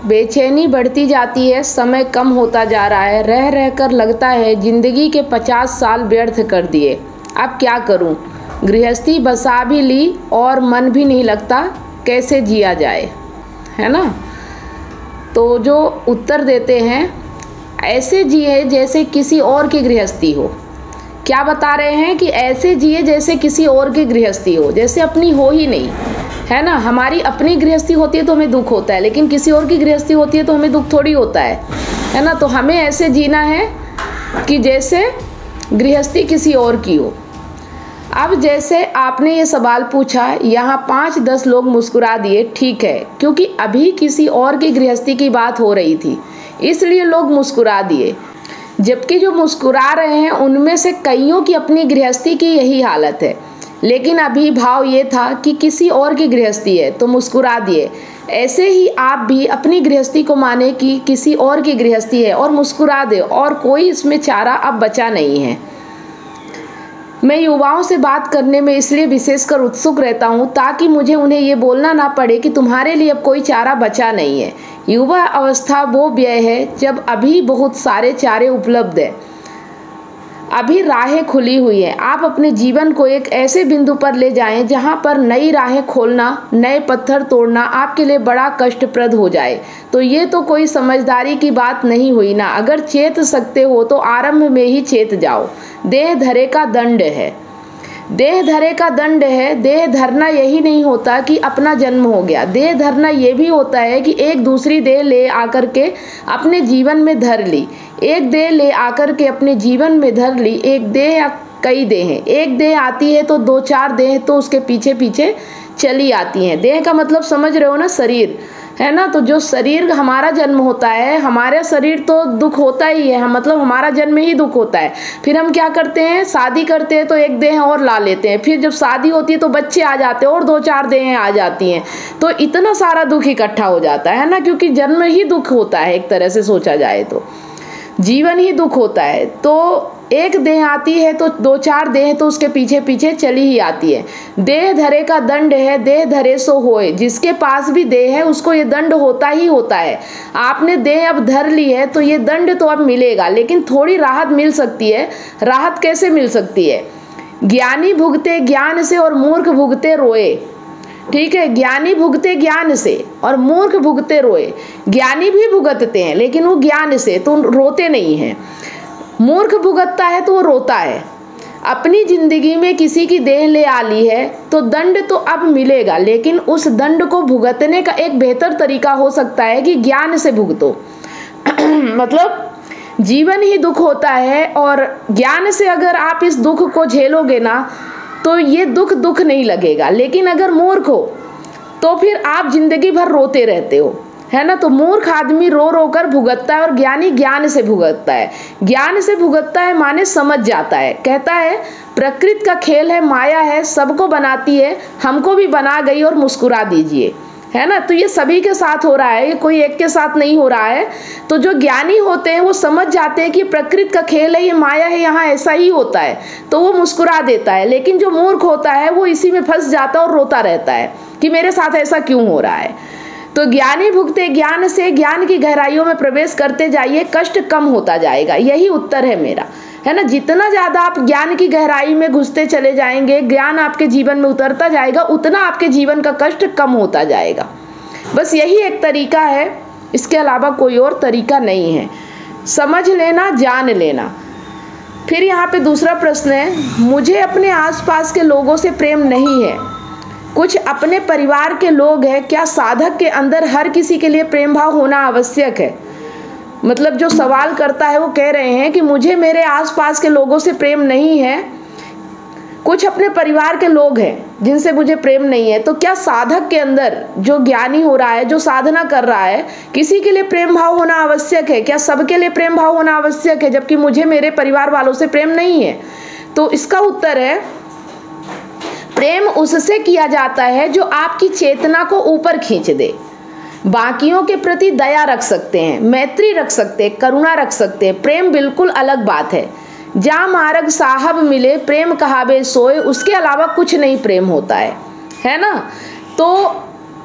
बेचैनी बढ़ती जाती है, समय कम होता जा रहा है, रह रह कर लगता है जिंदगी के 50 साल व्यर्थ कर दिए। अब क्या करूं? गृहस्थी बसा भी ली और मन भी नहीं लगता, कैसे जिया जाए, है ना। तो जो उत्तर देते हैं, ऐसे जिए जैसे किसी और की गृहस्थी हो। क्या बता रहे हैं कि ऐसे जिए जैसे किसी और की गृहस्थी हो, जैसे अपनी हो ही नहीं, है ना। हमारी अपनी गृहस्थी होती है तो हमें दुख होता है, लेकिन किसी और की गृहस्थी होती है तो हमें दुख थोड़ी होता है ना। तो हमें ऐसे जीना है कि जैसे गृहस्थी किसी और की हो। अब जैसे आपने ये सवाल पूछा, यहाँ 5-10 लोग मुस्कुरा दिए, ठीक है, क्योंकि अभी किसी और की गृहस्थी की बात हो रही थी, इसलिए लोग मुस्कुरा दिए। जबकि जो मुस्कुरा रहे हैं उनमें से कईयों की अपनी गृहस्थी की यही हालत है, लेकिन अभी भाव ये था कि किसी और की गृहस्थी है तो मुस्कुरा दिए। ऐसे ही आप भी अपनी गृहस्थी को माने कि किसी और की गृहस्थी है और मुस्कुरा दे, और कोई इसमें चारा अब बचा नहीं है। मैं युवाओं से बात करने में इसलिए विशेषकर उत्सुक रहता हूँ ताकि मुझे उन्हें ये बोलना ना पड़े कि तुम्हारे लिए अब कोई चारा बचा नहीं है। युवा अवस्था वो व्यय है जब अभी बहुत सारे चारे उपलब्ध हैं, अभी राहें खुली हुई हैं। आप अपने जीवन को एक ऐसे बिंदु पर ले जाएं जहां पर नई राहें खोलना, नए पत्थर तोड़ना आपके लिए बड़ा कष्टप्रद हो जाए। तो ये तो कोई समझदारी की बात नहीं हुई ना। अगर चेत सकते हो तो आरंभ में ही चेत जाओ। देह धरे का दंड है, देह धरे का दंड है। देह धरना यही नहीं होता कि अपना जन्म हो गया, देह धरना ये भी होता है कि एक दूसरी देह ले आकर के अपने जीवन में धर ली। एक देह ले आकर के अपने जीवन में धर ली, एक देह या कई देहें। एक देह आती है तो 2-4 देह तो उसके पीछे पीछे चली आती हैं। देह का मतलब समझ रहे हो ना, शरीर, है ना। तो जो शरीर हमारा जन्म होता है, हमारा शरीर तो दुख होता ही है, मतलब हमारा जन्म ही दुख होता है। फिर हम क्या करते हैं, शादी करते हैं तो एक देह और ला लेते हैं। फिर जब शादी होती है तो बच्चे आ जाते हैं और 2-4 देहें आ जाती हैं। तो इतना सारा दुख इकट्ठा हो जाता है ना, क्योंकि जन्म ही दुख होता है। एक तरह से सोचा जाए तो जीवन ही दुख होता है। तो एक देह आती है तो 2-4 देह तो उसके पीछे पीछे चली ही आती है। देह धरे का दंड है, देह धरे सो होए। जिसके पास भी देह है उसको ये दंड होता ही होता है। आपने देह अब धर ली है तो ये दंड तो अब मिलेगा, लेकिन थोड़ी राहत मिल सकती है। राहत कैसे मिल सकती है? ज्ञानी भुगते ज्ञान से और मूर्ख भुगते रोए। ठीक है, ज्ञानी भुगते ज्ञान से और मूर्ख भुगते रोए। ज्ञानी भी भुगतते हैं लेकिन वो ज्ञान से, तो रोते नहीं हैं। मूर्ख भुगतता है तो वो रोता है। अपनी जिंदगी में किसी की देह ले आ ली है तो दंड तो अब मिलेगा, लेकिन उस दंड को भुगतने का एक बेहतर तरीका हो सकता है कि ज्ञान से भुगतो। मतलब जीवन ही दुख होता है, और ज्ञान से अगर आप इस दुख को झेलोगे ना तो ये दुख नहीं लगेगा। लेकिन अगर मूर्ख हो तो फिर आप जिंदगी भर रोते रहते हो, है ना। तो मूर्ख आदमी रो रो कर भुगतता है और ज्ञानी ज्ञान से भुगतता है। ज्ञान से भुगतता है माने समझ जाता है। कहता है प्रकृति का खेल है, माया है, सबको बनाती है, हमको भी बना गई और मुस्कुरा दीजिए, है ना। तो ये सभी के साथ हो रहा है, ये कोई एक के साथ नहीं हो रहा है। तो जो ज्ञानी होते हैं वो समझ जाते हैं कि प्रकृति का खेल है, ये माया है, यहाँ ऐसा ही होता है, तो वो मुस्कुरा देता है। लेकिन जो मूर्ख होता है वो इसी में फंस जाता है और रोता रहता है कि मेरे साथ ऐसा क्यों हो रहा है। तो ज्ञानी भुगते ज्ञान से, ज्ञान की गहराइयों में प्रवेश करते जाइए, कष्ट कम होता जाएगा। यही उत्तर है मेरा, है ना। जितना ज़्यादा आप ज्ञान की गहराई में घुसते चले जाएंगे, ज्ञान आपके जीवन में उतरता जाएगा, उतना आपके जीवन का कष्ट कम होता जाएगा। बस यही एक तरीका है, इसके अलावा कोई और तरीका नहीं है। समझ लेना, जान लेना। फिर यहाँ पे दूसरा प्रश्न है, मुझे अपने आसपास के लोगों से प्रेम नहीं है, कुछ अपने परिवार के लोग हैं, क्या साधक के अंदर हर किसी के लिए प्रेम भाव होना आवश्यक है? मतलब जो सवाल करता है वो कह रहे हैं कि मुझे मेरे आसपास के लोगों से प्रेम नहीं है, कुछ अपने परिवार के लोग हैं जिनसे मुझे प्रेम नहीं है, तो क्या साधक के अंदर, जो ज्ञानी हो रहा है, जो साधना कर रहा है, किसी के लिए प्रेम भाव होना आवश्यक है? क्या सबके लिए प्रेम भाव होना आवश्यक है, जबकि मुझे मेरे परिवार वालों से प्रेम नहीं है? तो इसका उत्तर है, प्रेम उससे किया जाता है जो आपकी चेतना को ऊपर खींच दे। बाकियों के प्रति दया रख सकते हैं, मैत्री रख सकते हैं, करुणा रख सकते हैं, प्रेम बिल्कुल अलग बात है। जा मार्ग साहब मिले प्रेम कहावे सोए, उसके अलावा कुछ नहीं प्रेम होता है ना। तो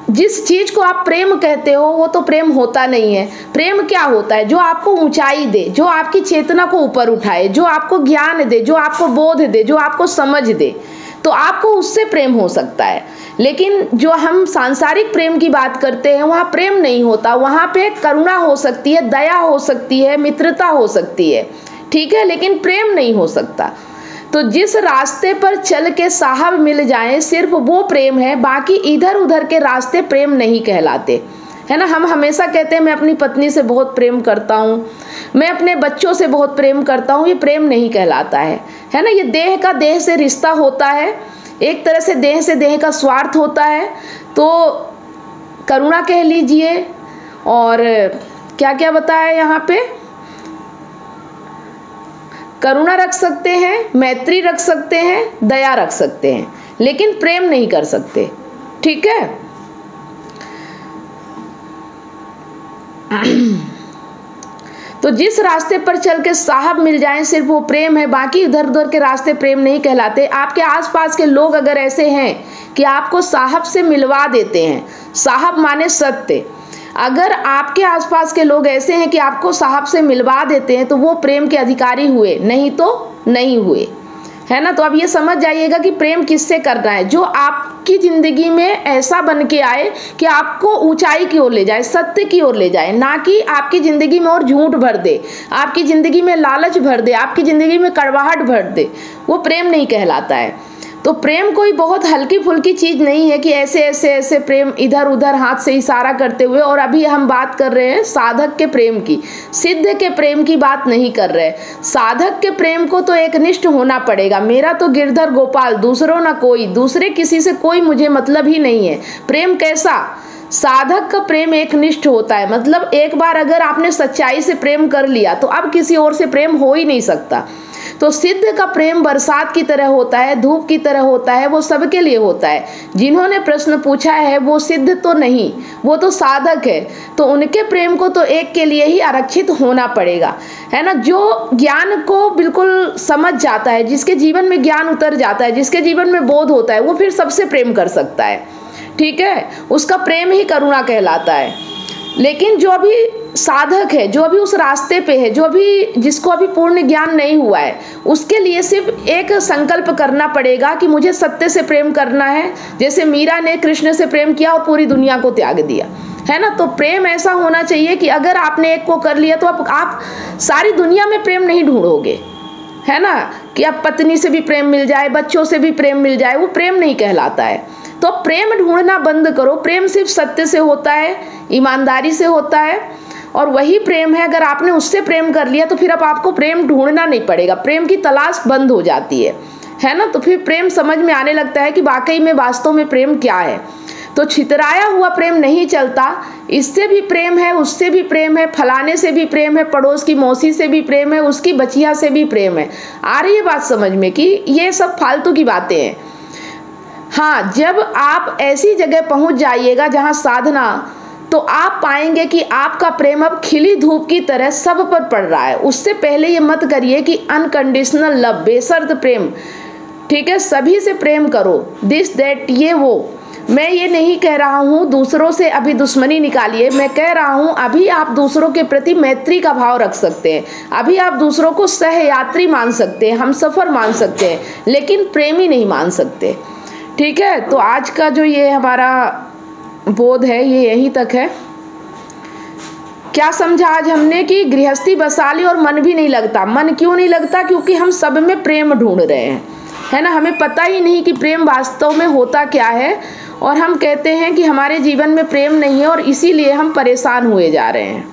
जिस चीज़ को आप प्रेम कहते हो वो तो प्रेम होता नहीं है। प्रेम क्या होता है? जो आपको ऊंचाई दे, जो आपकी चेतना को ऊपर उठाए, जो आपको ज्ञान दे, जो आपको बोध दे, जो आपको समझ दे, तो आपको उससे प्रेम हो सकता है। लेकिन जो हम सांसारिक प्रेम की बात करते हैं वहाँ प्रेम नहीं होता, वहाँ पे करुणा हो सकती है, दया हो सकती है, मित्रता हो सकती है, ठीक है, लेकिन प्रेम नहीं हो सकता। तो जिस रास्ते पर चल के साहब मिल जाएं सिर्फ वो प्रेम है, बाकी इधर उधर के रास्ते प्रेम नहीं कहलाते, है ना। हम हमेशा कहते हैं मैं अपनी पत्नी से बहुत प्रेम करता हूँ, मैं अपने बच्चों से बहुत प्रेम करता हूँ, ये प्रेम नहीं कहलाता है ना। ये देह का देह से रिश्ता होता है, एक तरह से देह का स्वार्थ होता है। तो करुणा कह लीजिए, और क्या क्या बताया यहाँ पे, करुणा रख सकते हैं, मैत्री रख सकते हैं, दया रख सकते हैं, लेकिन प्रेम नहीं कर सकते, ठीक है। तो जिस रास्ते पर चल के साहब मिल जाएं सिर्फ वो प्रेम है, बाकी इधर उधर के रास्ते प्रेम नहीं कहलाते। आपके आसपास के लोग अगर ऐसे हैं कि आपको साहब से मिलवा देते हैं, साहब माने सत्य, अगर आपके आसपास के लोग ऐसे हैं कि आपको साहब से मिलवा देते हैं तो वो प्रेम के अधिकारी हुए, नहीं तो नहीं हुए, है ना। तो अब ये समझ जाइएगा कि प्रेम किससे करना है, जो आपकी ज़िंदगी में ऐसा बन के आए कि आपको ऊंचाई की ओर ले जाए, सत्य की ओर ले जाए, ना कि आपकी ज़िंदगी में और झूठ भर दे, आपकी ज़िंदगी में लालच भर दे, आपकी ज़िंदगी में कड़वाहट भर दे, वो प्रेम नहीं कहलाता है। तो प्रेम कोई बहुत हल्की फुल्की चीज़ नहीं है कि ऐसे ऐसे ऐसे प्रेम इधर उधर हाथ से इशारा करते हुए। और अभी हम बात कर रहे हैं साधक के प्रेम की, सिद्ध के प्रेम की बात नहीं कर रहे। साधक के प्रेम को तो एकनिष्ठ होना पड़ेगा। मेरा तो गिरधर गोपाल, दूसरों ना कोई, दूसरे किसी से कोई मुझे मतलब ही नहीं है। प्रेम कैसा? साधक का प्रेम एकनिष्ठ होता है, मतलब एक बार अगर आपने सच्चाई से प्रेम कर लिया तो अब किसी और से प्रेम हो ही नहीं सकता। तो सिद्ध का प्रेम बरसात की तरह होता है, धूप की तरह होता है, वो सबके लिए होता है। जिन्होंने प्रश्न पूछा है वो सिद्ध तो नहीं, वो तो साधक है, तो उनके प्रेम को तो एक के लिए ही आरक्षित होना पड़ेगा, है ना। जो ज्ञान को बिल्कुल समझ जाता है, जिसके जीवन में ज्ञान उतर जाता है, जिसके जीवन में बोध होता है, वो फिर सबसे प्रेम कर सकता है, ठीक है, उसका प्रेम ही करुणा कहलाता है। लेकिन जो अभी साधक है, जो अभी उस रास्ते पे है, जो अभी जिसको अभी पूर्ण ज्ञान नहीं हुआ है, उसके लिए सिर्फ एक संकल्प करना पड़ेगा कि मुझे सत्य से प्रेम करना है। जैसे मीरा ने कृष्ण से प्रेम किया और पूरी दुनिया को त्याग दिया, है ना। तो प्रेम ऐसा होना चाहिए कि अगर आपने एक को कर लिया तो आप सारी दुनिया में प्रेम नहीं ढूंढोगे, है ना, कि अब पत्नी से भी प्रेम मिल जाए, बच्चों से भी प्रेम मिल जाए, वो प्रेम नहीं कहलाता है। तो प्रेम ढूंढना बंद करो। प्रेम सिर्फ सत्य से होता है, ईमानदारी से होता है, और वही प्रेम है। अगर आपने उससे प्रेम कर लिया तो फिर अब आपको प्रेम ढूंढना नहीं पड़ेगा, प्रेम की तलाश बंद हो जाती है ना। तो फिर प्रेम समझ में आने लगता है कि वाकई में वास्तव में प्रेम क्या है। तो छितराया हुआ प्रेम नहीं चलता, इससे भी प्रेम है, उससे भी प्रेम है, फलाने से भी प्रेम है, पड़ोस की मौसी से भी प्रेम है, उसकी बचिया से भी प्रेम है। आ रही है बात समझ में कि ये सब फालतू की बातें हैं। हाँ, जब आप ऐसी जगह पहुंच जाइएगा जहां साधना, तो आप पाएंगे कि आपका प्रेम अब खिली धूप की तरह सब पर पड़ रहा है। उससे पहले ये मत करिए कि अनकंडीशनल लव, बेशर्त प्रेम, ठीक है, सभी से प्रेम करो, दिस दैट ये वो। मैं ये नहीं कह रहा हूँ दूसरों से अभी दुश्मनी निकालिए, मैं कह रहा हूँ अभी आप दूसरों के प्रति मैत्री का भाव रख सकते हैं, अभी आप दूसरों को सहयात्री मान सकते हैं, हमसफर मान सकते हैं, लेकिन प्रेमी नहीं मान सकते, ठीक है। तो आज का जो ये हमारा बोध है ये यहीं तक है। क्या समझा आज हमने कि गृहस्थी बसा ली और मन भी नहीं लगता। मन क्यों नहीं लगता? क्योंकि हम सब में प्रेम ढूंढ रहे हैं, है ना। हमें पता ही नहीं कि प्रेम वास्तव में होता क्या है, और हम कहते हैं कि हमारे जीवन में प्रेम नहीं है और इसीलिए हम परेशान हुए जा रहे हैं,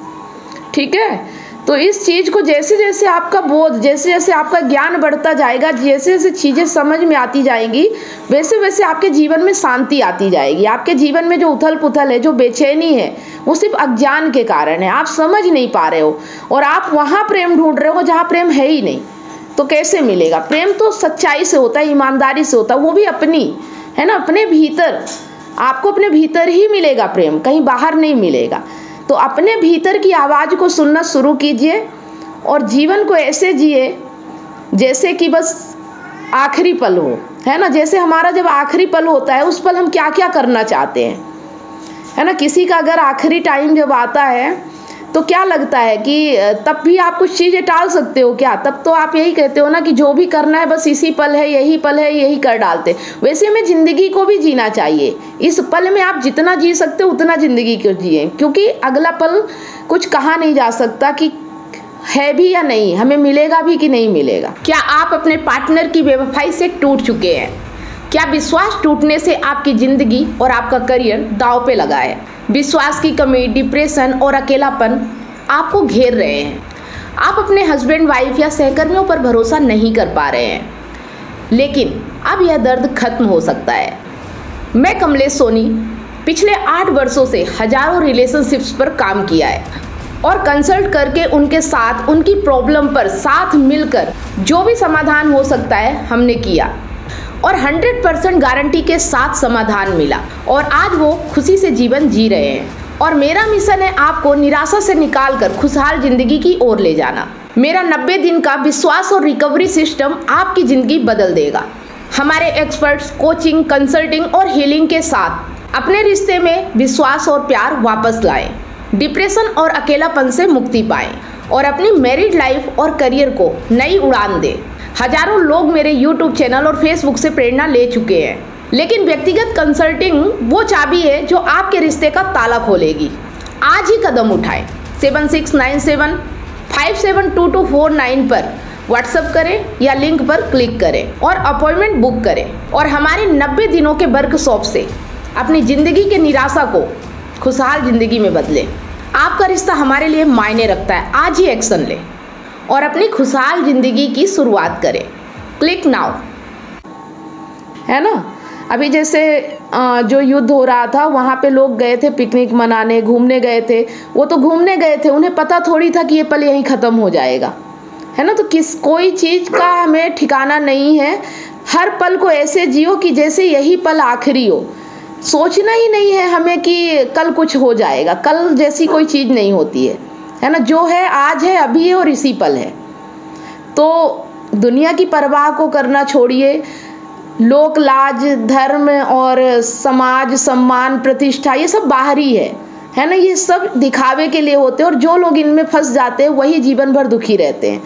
ठीक है। तो इस चीज़ को जैसे जैसे आपका बोध, जैसे जैसे आपका ज्ञान बढ़ता जाएगा, जैसे जैसे चीज़ें समझ में आती जाएंगी, वैसे वैसे आपके जीवन में शांति आती जाएगी। आपके जीवन में जो उथल पुथल है, जो बेचैनी है, वो सिर्फ अज्ञान के कारण है। आप समझ नहीं पा रहे हो और आप वहाँ प्रेम ढूंढ रहे हो जहाँ प्रेम है ही नहीं। तो कैसे मिलेगा? प्रेम तो सच्चाई से होता है, ईमानदारी से होता है, वो भी अपनी, है ना, अपने भीतर। आपको अपने भीतर ही मिलेगा प्रेम, कहीं बाहर नहीं मिलेगा। तो अपने भीतर की आवाज़ को सुनना शुरू कीजिए और जीवन को ऐसे जिए जैसे कि बस आखिरी पल हो, है ना। जैसे हमारा जब आखिरी पल होता है, उस पल हम क्या क्या करना चाहते हैं, है ना। किसी का अगर आखिरी टाइम जब आता है तो क्या लगता है कि तब भी आप कुछ चीज़ें टाल सकते हो क्या? तब तो आप यही कहते हो ना कि जो भी करना है बस इसी पल है, यही पल है, यही कर डालते। वैसे में ज़िंदगी को भी जीना चाहिए। इस पल में आप जितना जी सकते हो उतना ज़िंदगी को जिए, क्योंकि अगला पल कुछ कहा नहीं जा सकता कि है भी या नहीं, हमें मिलेगा भी कि नहीं मिलेगा। क्या आप अपने पार्टनर की बेवफाई से टूट चुके हैं? क्या विश्वास टूटने से आपकी ज़िंदगी और आपका करियर दांव पे लगा है? विश्वास की कमी, डिप्रेशन और अकेलापन आपको घेर रहे हैं। आप अपने हस्बैंड, वाइफ या सहकर्मियों पर भरोसा नहीं कर पा रहे हैं, लेकिन अब यह दर्द खत्म हो सकता है। मैं कमलेश सोनी पिछले 8 वर्षों से हजारों रिलेशनशिप्स पर काम किया है और कंसल्ट करके उनके साथ उनकी प्रॉब्लम पर साथ मिलकर जो भी समाधान हो सकता है हमने किया और 100% गारंटी के साथ समाधान मिला और आज वो खुशी से जीवन जी रहे हैं। और मेरा मिशन है आपको निराशा से निकालकर खुशहाल जिंदगी की ओर ले जाना। मेरा 90 दिन का विश्वास और रिकवरी सिस्टम आपकी ज़िंदगी बदल देगा। हमारे एक्सपर्ट्स कोचिंग, कंसल्टिंग और हीलिंग के साथ अपने रिश्ते में विश्वास और प्यार वापस लाएं, डिप्रेशन और अकेलापन से मुक्ति पाएं और अपनी मैरिड लाइफ और करियर को नई उड़ान दें। हजारों लोग मेरे YouTube चैनल और Facebook से प्रेरणा ले चुके हैं, लेकिन व्यक्तिगत कंसल्टिंग वो चाबी है जो आपके रिश्ते का ताला खोलेगी। आज ही कदम उठाएं। 7697572249 पर व्हाट्सएप करें या लिंक पर क्लिक करें और अपॉइंटमेंट बुक करें और हमारे 90 दिनों के वर्कशॉप से अपनी ज़िंदगी के निराशा को खुशहाल ज़िंदगी में बदलें। आपका रिश्ता हमारे लिए मायने रखता है। आज ही एक्शन लें और अपनी खुशहाल ज़िंदगी की शुरुआत करें। Click now. है ना। अभी जैसे जो युद्ध हो रहा था वहाँ पे लोग गए थे पिकनिक मनाने, घूमने गए थे। वो तो घूमने गए थे, उन्हें पता थोड़ी था कि ये पल यहीं ख़त्म हो जाएगा, है ना। तो कोई चीज़ का हमें ठिकाना नहीं है। हर पल को ऐसे जियो कि जैसे यही पल आखिरी हो। सोचना ही नहीं है हमें कि कल कुछ हो जाएगा। कल जैसी कोई चीज़ नहीं होती है ना। जो है आज है, अभी है और इसी पल है। तो दुनिया की परवाह को करना छोड़िए। लोक लाज, धर्म और समाज, सम्मान, प्रतिष्ठा ये सब बाहरी है ना। ये सब दिखावे के लिए होते हैं और जो लोग इनमें फंस जाते हैं वही जीवन भर दुखी रहते हैं।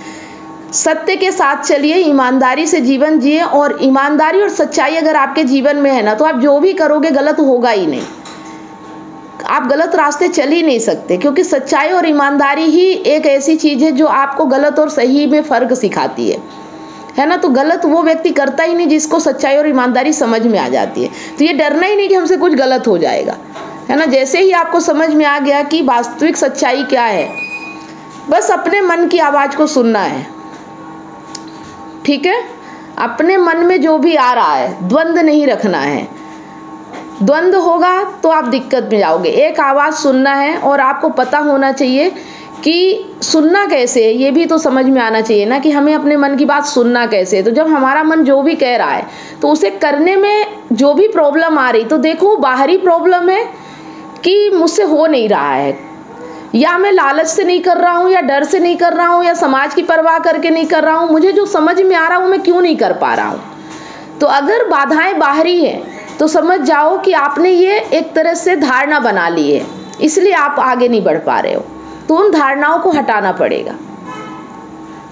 सत्य के साथ चलिए, ईमानदारी से जीवन जिए और ईमानदारी और सच्चाई अगर आपके जीवन में है ना तो आप जो भी करोगे गलत होगा ही नहीं। आप गलत रास्ते चल ही नहीं सकते, क्योंकि सच्चाई और ईमानदारी ही एक ऐसी चीज़ है जो आपको गलत और सही में फ़र्क सिखाती है ना। तो गलत वो व्यक्ति करता ही नहीं जिसको सच्चाई और ईमानदारी समझ में आ जाती है। तो ये डरना ही नहीं कि हमसे कुछ गलत हो जाएगा, है ना। जैसे ही आपको समझ में आ गया कि वास्तविक सच्चाई क्या है, बस अपने मन की आवाज़ को सुनना है। ठीक है। अपने मन में जो भी आ रहा है, द्वंद्व नहीं रखना है। द्वंद्व होगा तो आप दिक्कत में जाओगे। एक आवाज़ सुनना है और आपको पता होना चाहिए कि सुनना कैसे है। ये भी तो समझ में आना चाहिए ना कि हमें अपने मन की बात सुनना कैसे है। तो जब हमारा मन जो भी कह रहा है तो उसे करने में जो भी प्रॉब्लम आ रही, तो देखो बाहरी प्रॉब्लम है कि मुझसे हो नहीं रहा है, या मैं लालच से नहीं कर रहा हूँ, या डर से नहीं कर रहा हूँ, या समाज की परवाह करके नहीं कर रहा हूँ। मुझे जो समझ में आ रहा है वो मैं क्यों नहीं कर पा रहा हूँ। तो अगर बाधाएं बाहरी हैं तो समझ जाओ कि आपने ये एक तरह से धारणा बना ली है, इसलिए आप आगे नहीं बढ़ पा रहे हो। तो उन धारणाओं को हटाना पड़ेगा।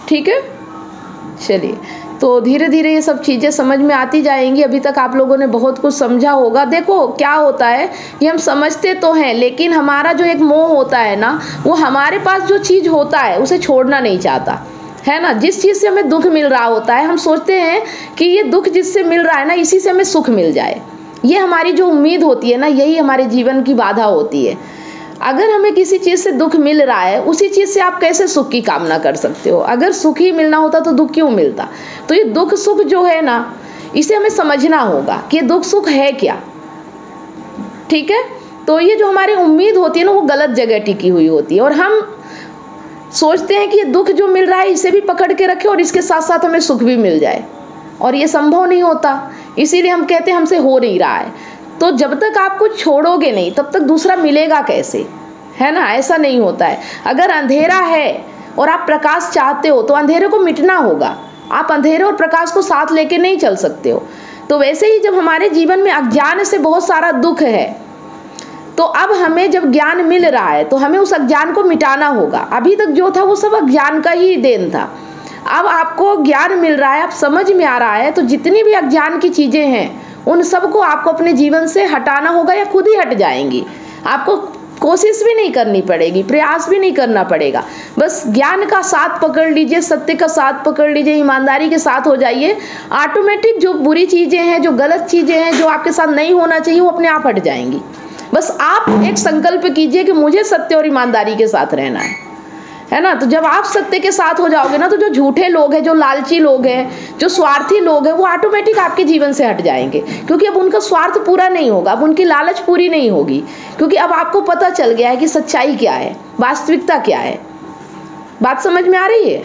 ठीक है। चलिए, तो धीरे धीरे ये सब चीज़ें समझ में आती जाएंगी। अभी तक आप लोगों ने बहुत कुछ समझा होगा। देखो क्या होता है कि हम समझते तो हैं, लेकिन हमारा जो एक मोह होता है ना, वो हमारे पास जो चीज़ होता है उसे छोड़ना नहीं चाहता, है ना। जिस चीज़ से हमें दुख मिल रहा होता है हम सोचते हैं कि ये दुख जिससे मिल रहा है ना, इसी से हमें सुख मिल जाए। ये हमारी जो उम्मीद होती है ना, यही हमारे जीवन की बाधा होती है। अगर हमें किसी चीज़ से दुख मिल रहा है, उसी चीज़ से आप कैसे सुख की कामना कर सकते हो? अगर सुख ही मिलना होता तो दुख क्यों मिलता? तो ये दुख सुख जो है ना, इसे हमें समझना होगा कि दुख सुख है क्या। ठीक है। तो ये जो हमारी उम्मीद होती है ना, वो गलत जगह टिकी हुई होती है और हम सोचते हैं कि ये दुख जो मिल रहा है इसे भी पकड़ के रखें और इसके साथ साथ हमें सुख भी मिल जाए, और ये संभव नहीं होता। इसीलिए हम कहते हैं हमसे हो नहीं रहा है। तो जब तक आप कुछ छोड़ोगे नहीं तब तक दूसरा मिलेगा कैसे, है ना। ऐसा नहीं होता है। अगर अंधेरा है और आप प्रकाश चाहते हो तो अंधेरे को मिटना होगा। आप अंधेरे और प्रकाश को साथ लेके नहीं चल सकते हो। तो वैसे ही जब हमारे जीवन में अज्ञान से बहुत सारा दुख है तो अब हमें जब ज्ञान मिल रहा है तो हमें उस अज्ञान को मिटाना होगा। अभी तक जो था वो सब अज्ञान का ही देन था। अब आपको ज्ञान मिल रहा है, अब समझ में आ रहा है, तो जितनी भी अज्ञान की चीज़ें हैं उन सबको आपको अपने जीवन से हटाना होगा या खुद ही हट जाएंगी। आपको कोशिश भी नहीं करनी पड़ेगी, प्रयास भी नहीं करना पड़ेगा। बस ज्ञान का साथ पकड़ लीजिए, सत्य का साथ पकड़ लीजिए, ईमानदारी के साथ हो जाइए। ऑटोमेटिक जो बुरी चीज़ें हैं, जो गलत चीज़ें हैं, जो आपके साथ नहीं होना चाहिए, वो अपने आप हट जाएंगी। बस आप एक संकल्प कीजिए कि मुझे सत्य और ईमानदारी के साथ रहना है ना। तो जब आप सत्य के साथ हो जाओगे ना, तो जो झूठे लोग हैं, जो लालची लोग हैं, जो स्वार्थी लोग हैं, वो ऑटोमेटिक आपके जीवन से हट जाएंगे। क्योंकि अब उनका स्वार्थ पूरा नहीं होगा, अब उनकी लालच पूरी नहीं होगी। क्योंकि अब आपको पता चल गया है कि सच्चाई क्या है, वास्तविकता क्या है। बात समझ में आ रही है?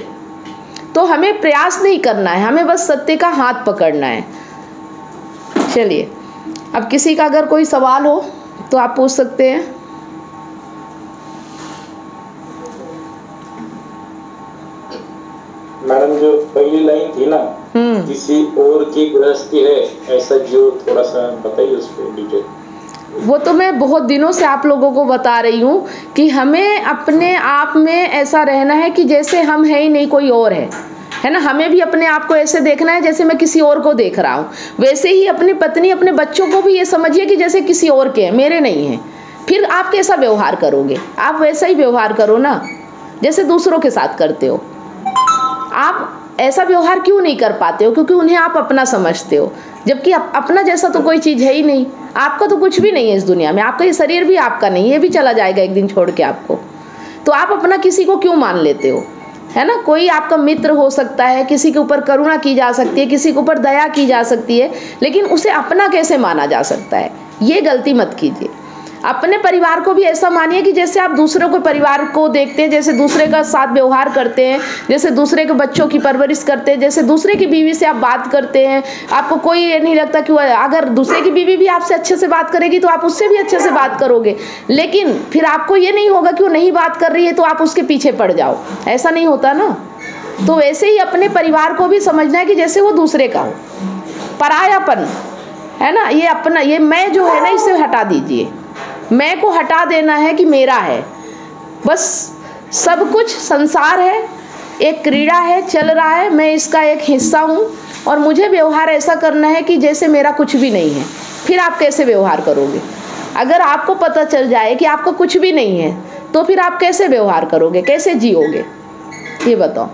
तो हमें प्रयास नहीं करना है, हमें बस सत्य का हाथ पकड़ना है। चलिए, अब किसी का अगर कोई सवाल हो तो आप पूछ सकते हैं। मैडम, जो पहली लाइन थी ना, किसी और की गृहस्थी है, ऐसा जो थोड़ा सा बताइए उस पर डिटेल। वो तो मैं बहुत दिनों से आप लोगों को बता रही हूँ कि हमें अपने आप में ऐसा रहना है कि जैसे हम है ही नहीं, कोई और है ना। हमें भी अपने आप को ऐसे देखना है जैसे मैं किसी और को देख रहा हूँ। वैसे ही अपनी पत्नी, अपने बच्चों को भी ये समझिए कि जैसे किसी और के हैं, मेरे नहीं हैं। फिर आप कैसा व्यवहार करोगे? आप वैसा ही व्यवहार करो ना जैसे दूसरों के साथ करते हो। आप ऐसा व्यवहार क्यों नहीं कर पाते हो? क्योंकि उन्हें आप अपना समझते हो, जबकि अपना जैसा तो कोई चीज़ है ही नहीं। आपका तो कुछ भी नहीं है इस दुनिया में। आपका ये शरीर भी आपका नहीं, ये भी चला जाएगा एक दिन छोड़ के आपको। तो आप अपना किसी को क्यों मान लेते हो, है ना। कोई आपका मित्र हो सकता है, किसी के ऊपर करुणा की जा सकती है, किसी के ऊपर दया की जा सकती है, लेकिन उसे अपना कैसे माना जा सकता है? ये गलती मत कीजिए। अपने परिवार को भी ऐसा मानिए कि जैसे आप दूसरों के परिवार को देखते हैं, जैसे दूसरे का साथ व्यवहार करते हैं, जैसे दूसरे के बच्चों की परवरिश करते हैं, जैसे दूसरे की बीवी से आप बात करते हैं। आपको कोई ये नहीं लगता कि अगर दूसरे की बीवी भी आपसे अच्छे से बात करेगी तो आप उससे भी अच्छे से बात करोगे। लेकिन फिर आपको ये नहीं होगा कि वो नहीं बात कर रही है तो आप उसके पीछे पड़ जाओ। ऐसा नहीं होता ना। तो वैसे ही अपने परिवार को भी समझना है कि जैसे वो दूसरे का हो। परायापन है ना, ये अपना, ये मैं जो है ना, इसे हटा दीजिए। मैं को हटा देना है कि मेरा है। बस सब कुछ संसार है, एक क्रीड़ा है, चल रहा है, मैं इसका एक हिस्सा हूँ और मुझे व्यवहार ऐसा करना है कि जैसे मेरा कुछ भी नहीं है। फिर आप कैसे व्यवहार करोगे? अगर आपको पता चल जाए कि आपका कुछ भी नहीं है तो फिर आप कैसे व्यवहार करोगे, कैसे जियोगे? ये बताओ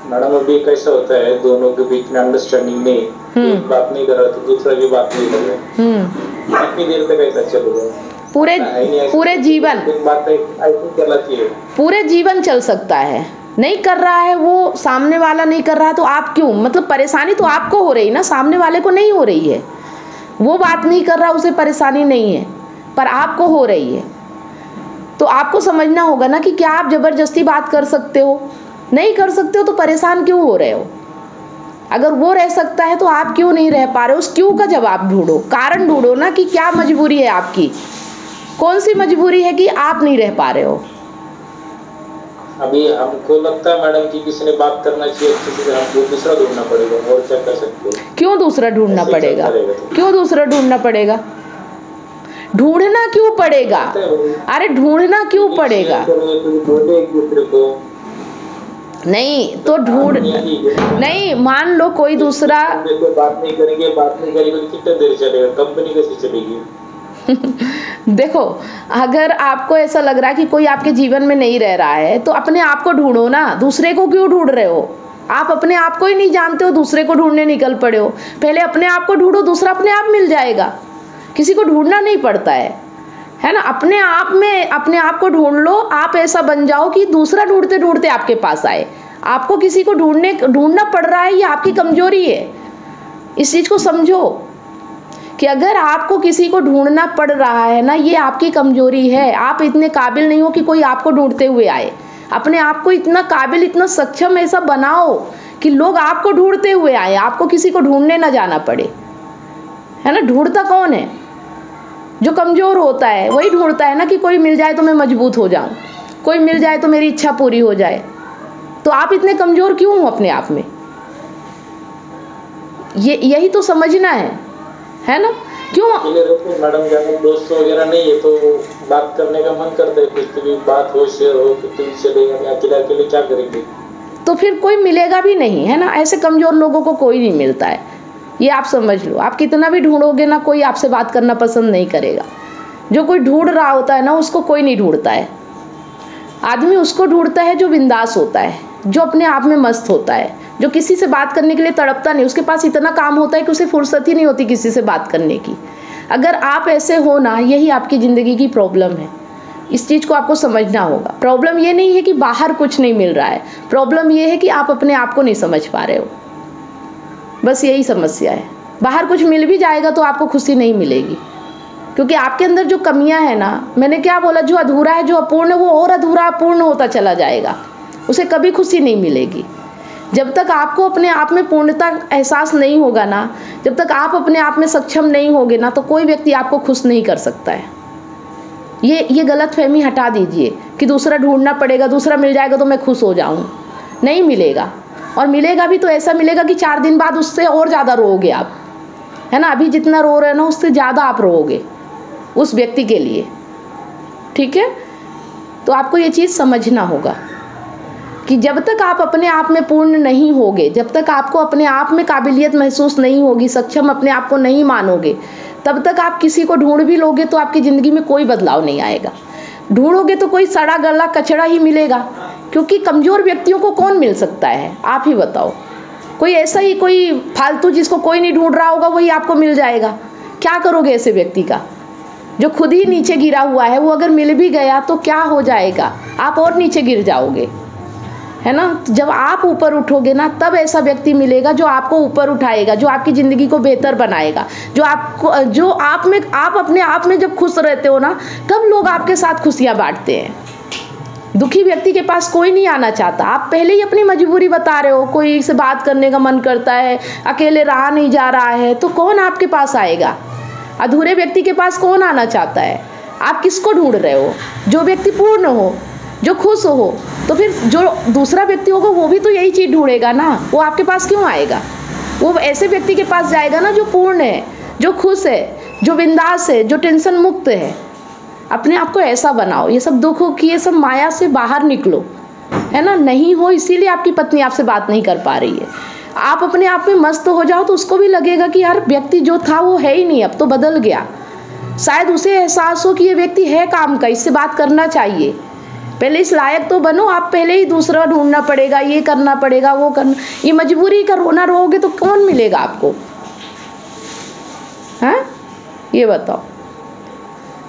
मैडम। अभी कैसा होता है, दोनों के बीच में अंडरस्टैंडिंग नहीं, एक बात नहीं कर रहा तो दूसरा भी बात नहीं कर रहा। कितनी देर तक ऐसा चलेगा? पूरे जीवन, पूरे जीवन चल सकता है। नहीं कर रहा है वो, सामने वाला नहीं कर रहा है तो आप क्यों? मतलब परेशानी तो आपको हो रही ना, सामने वाले को नहीं हो रही है। वो बात नहीं कर रहा, उसे परेशानी नहीं है, पर आपको हो रही है। तो आपको समझना होगा ना कि क्या आप जबरदस्ती बात कर सकते हो? नहीं कर सकते हो तो परेशान क्यों हो रहे हो? अगर वो रह सकता है तो आप क्यों नहीं रह पा रहे हो? उस क्यों का जवाब ढूंढो, कारण ढूंढो ना कि क्या मजबूरी है आपकी, कौन सी मजबूरी है कि आप नहीं रह पा रहे हो। अभी हमको लगता है मैडम कि किसी ने बात करना चाहिए, हमको दूसरा ढूंढना पड़ेगा, और क्या कर सकते हो? क्यों दूसरा ढूंढना पड़ेगा? क्यों दूसरा ढूंढना पड़ेगा? ढूंढना क्यों पड़ेगा? अरे ढूंढना क्यों पड़ेगा? नहीं तो ढूंढ नहीं, मान लो कोई दूसरा बात नहीं करेंगे तो कितना देर चलेगा? कंपनी कैसे चलेगी? देखो, अगर आपको ऐसा लग रहा है कि कोई आपके जीवन में नहीं रह रहा है तो अपने आप को ढूंढो ना। दूसरे को क्यों ढूंढ रहे हो? आप अपने आप को ही नहीं जानते हो, दूसरे को ढूंढने निकल पड़े हो। पहले अपने आप को ढूंढो, दूसरा अपने आप मिल जाएगा। किसी को ढूंढना नहीं पड़ता है ना। अपने आप में अपने आप को ढूंढ लो। आप ऐसा बन जाओ कि दूसरा ढूंढते ढूंढते आपके पास आए। आपको किसी को ढूंढना पड़ रहा है, ये आपकी कमजोरी है। इस चीज़ को समझो कि अगर आपको किसी को ढूंढना पड़ रहा है ना, ये आपकी कमजोरी है। आप इतने काबिल नहीं हो कि कोई आपको ढूंढते हुए आए। अपने आप को इतना काबिल, इतना सक्षम ऐसा बनाओ कि लोग आपको ढूंढते हुए आए, आपको किसी को ढूंढने ना जाना पड़े, है ना। ढूंढता कौन है? जो कमज़ोर होता है वही ढूंढता है ना कि कोई मिल जाए तो मैं मजबूत हो जाऊं, कोई मिल जाए तो मेरी इच्छा पूरी हो जाए। तो आप इतने कमज़ोर क्यों हो अपने आप में? यही तो समझना है ना। क्यों? मैडम ज्यादा दोस्त वगैरह नहीं है तो बात करने का मन करता है, कुछ भी बात हो शेयर हो तो चलेगा, अकेले अकेले क्या करेंगे? तो फिर कोई मिलेगा भी नहीं, है ना। ऐसे कमज़ोर लोगों को कोई नहीं मिलता है, ये आप समझ लो। आप कितना भी ढूंढोगे ना, कोई आपसे बात करना पसंद नहीं करेगा। जो कोई ढूंढ रहा होता है ना, उसको कोई नहीं ढूंढता है। आदमी उसको ढूंढता है जो बिंदास होता है, जो अपने आप में मस्त होता है, जो किसी से बात करने के लिए तड़पता नहीं। उसके पास इतना काम होता है कि उसे फुर्सत ही नहीं होती किसी से बात करने की। अगर आप ऐसे हो ना, यही आपकी ज़िंदगी की प्रॉब्लम है। इस चीज़ को आपको समझना होगा। प्रॉब्लम ये नहीं है कि बाहर कुछ नहीं मिल रहा है, प्रॉब्लम ये है कि आप अपने आप को नहीं समझ पा रहे हो। बस यही समस्या है। बाहर कुछ मिल भी जाएगा तो आपको खुशी नहीं मिलेगी, क्योंकि आपके अंदर जो कमियां हैं ना, मैंने क्या बोला, जो अधूरा है, जो अपूर्ण है, वो और अधूरा अपूर्ण होता चला जाएगा। उसे कभी खुशी नहीं मिलेगी। जब तक आपको अपने आप में पूर्णता एहसास नहीं होगा ना, जब तक आप अपने आप में सक्षम नहीं होगे ना, तो कोई व्यक्ति आपको खुश नहीं कर सकता है। ये गलतफहमी हटा दीजिए कि दूसरा ढूंढना पड़ेगा, दूसरा मिल जाएगा तो मैं खुश हो जाऊँ। नहीं मिलेगा, और मिलेगा भी तो ऐसा मिलेगा कि 4 दिन बाद उससे और ज़्यादा रोओगे आप, है ना। अभी जितना रो रहे हो ना, उससे ज़्यादा आप रोओगे उस व्यक्ति के लिए, ठीक है। तो आपको ये चीज़ समझना होगा कि जब तक आप अपने आप में पूर्ण नहीं होगे, जब तक आपको अपने आप में काबिलियत महसूस नहीं होगी, सक्षम अपने आप को नहीं मानोगे, तब तक आप किसी को ढूंढ भी लोगे तो आपकी ज़िंदगी में कोई बदलाव नहीं आएगा। ढूंढोगे तो कोई सड़ा गला कचड़ा ही मिलेगा, क्योंकि कमज़ोर व्यक्तियों को कौन मिल सकता है, आप ही बताओ। कोई ऐसा ही कोई फालतू जिसको कोई नहीं ढूंढ रहा होगा वही आपको मिल जाएगा। क्या करोगे ऐसे व्यक्ति का, जो खुद ही नीचे गिरा हुआ है? वो अगर मिल भी गया तो क्या हो जाएगा, आप और नीचे गिर जाओगे, है ना। तो जब आप ऊपर उठोगे ना, तब ऐसा व्यक्ति मिलेगा जो आपको ऊपर उठाएगा, जो आपकी ज़िंदगी को बेहतर बनाएगा, जो आप अपने आप में जब खुश रहते हो ना, तब लोग आपके साथ खुशियाँ बांटते हैं। दुखी व्यक्ति के पास कोई नहीं आना चाहता। आप पहले ही अपनी मजबूरी बता रहे हो, कोई से बात करने का मन करता है, अकेले रहा नहीं जा रहा है, तो कौन आपके पास आएगा? अधूरे व्यक्ति के पास कौन आना चाहता है? आप किसको ढूंढ रहे हो? जो व्यक्ति पूर्ण हो, जो खुश हो। तो फिर जो दूसरा व्यक्ति होगा वो भी तो यही चीज़ ढूंढेगा ना, वो आपके पास क्यों आएगा? वो ऐसे व्यक्ति के पास जाएगा ना जो पूर्ण है, जो खुश है, जो बिंदास है, जो टेंशन मुक्त है। अपने आप को ऐसा बनाओ। ये सब दुख हो कि ये सब माया से बाहर निकलो, है ना। नहीं हो, इसीलिए आपकी पत्नी आपसे बात नहीं कर पा रही है। आप अपने आप में मस्त हो जाओ तो उसको भी लगेगा कि यार व्यक्ति जो था वो है ही नहीं, अब तो बदल गया। शायद उसे एहसास हो कि ये व्यक्ति है काम का, इससे बात करना चाहिए। पहले इस लायक तो बनो। आप पहले ही दूसरा ढूंढना पड़ेगा, ये करना पड़ेगा, वो करना। ये मजबूरी का रोना रोओगे तो कौन मिलेगा आपको, हाँ? ये बताओ।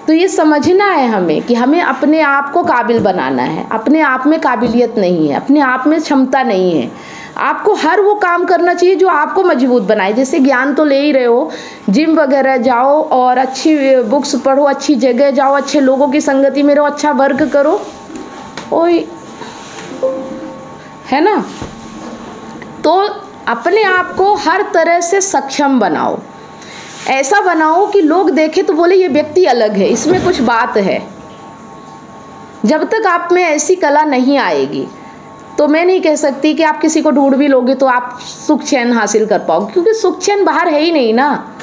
तो ये समझना है हमें कि हमें अपने आप को काबिल बनाना है। अपने आप में काबिलियत नहीं है, अपने आप में क्षमता नहीं है। आपको हर वो काम करना चाहिए जो आपको मजबूत बनाए। जैसे ज्ञान तो ले ही रहे हो, जिम वगैरह जाओ और अच्छी बुक्स पढ़ो, अच्छी जगह जाओ, अच्छे लोगों की संगति में रहो, अच्छा वर्क करो, ओए, है ना। तो अपने आप को हर तरह से सक्षम बनाओ। ऐसा बनाओ कि लोग देखें तो बोले ये व्यक्ति अलग है, इसमें कुछ बात है। जब तक आप में ऐसी कला नहीं आएगी तो मैं नहीं कह सकती कि आप किसी को ढूंढ भी लोगे तो आप सुख चैन हासिल कर पाओगे, क्योंकि सुख चैन बाहर है ही नहीं ना।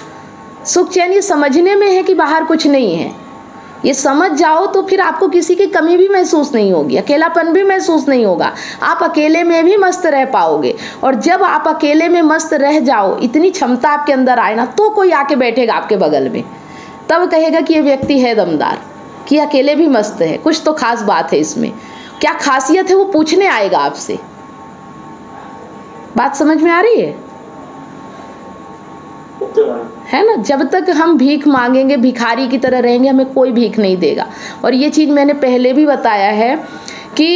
सुख चैन ये समझने में है कि बाहर कुछ नहीं है। ये समझ जाओ तो फिर आपको किसी की कमी भी महसूस नहीं होगी, अकेलापन भी महसूस नहीं होगा। आप अकेले में भी मस्त रह पाओगे। और जब आप अकेले में मस्त रह जाओ, इतनी क्षमता आपके अंदर आए ना, तो कोई आके बैठेगा आपके बगल में, तब कहेगा कि ये व्यक्ति है दमदार, कि अकेले भी मस्त है, कुछ तो खास बात है इसमें, क्या खासियत है, वो पूछने आएगा आपसे। बात समझ में आ रही है ना। जब तक हम भीख मांगेंगे, भिखारी की तरह रहेंगे, हमें कोई भीख नहीं देगा। और ये चीज़ मैंने पहले भी बताया है कि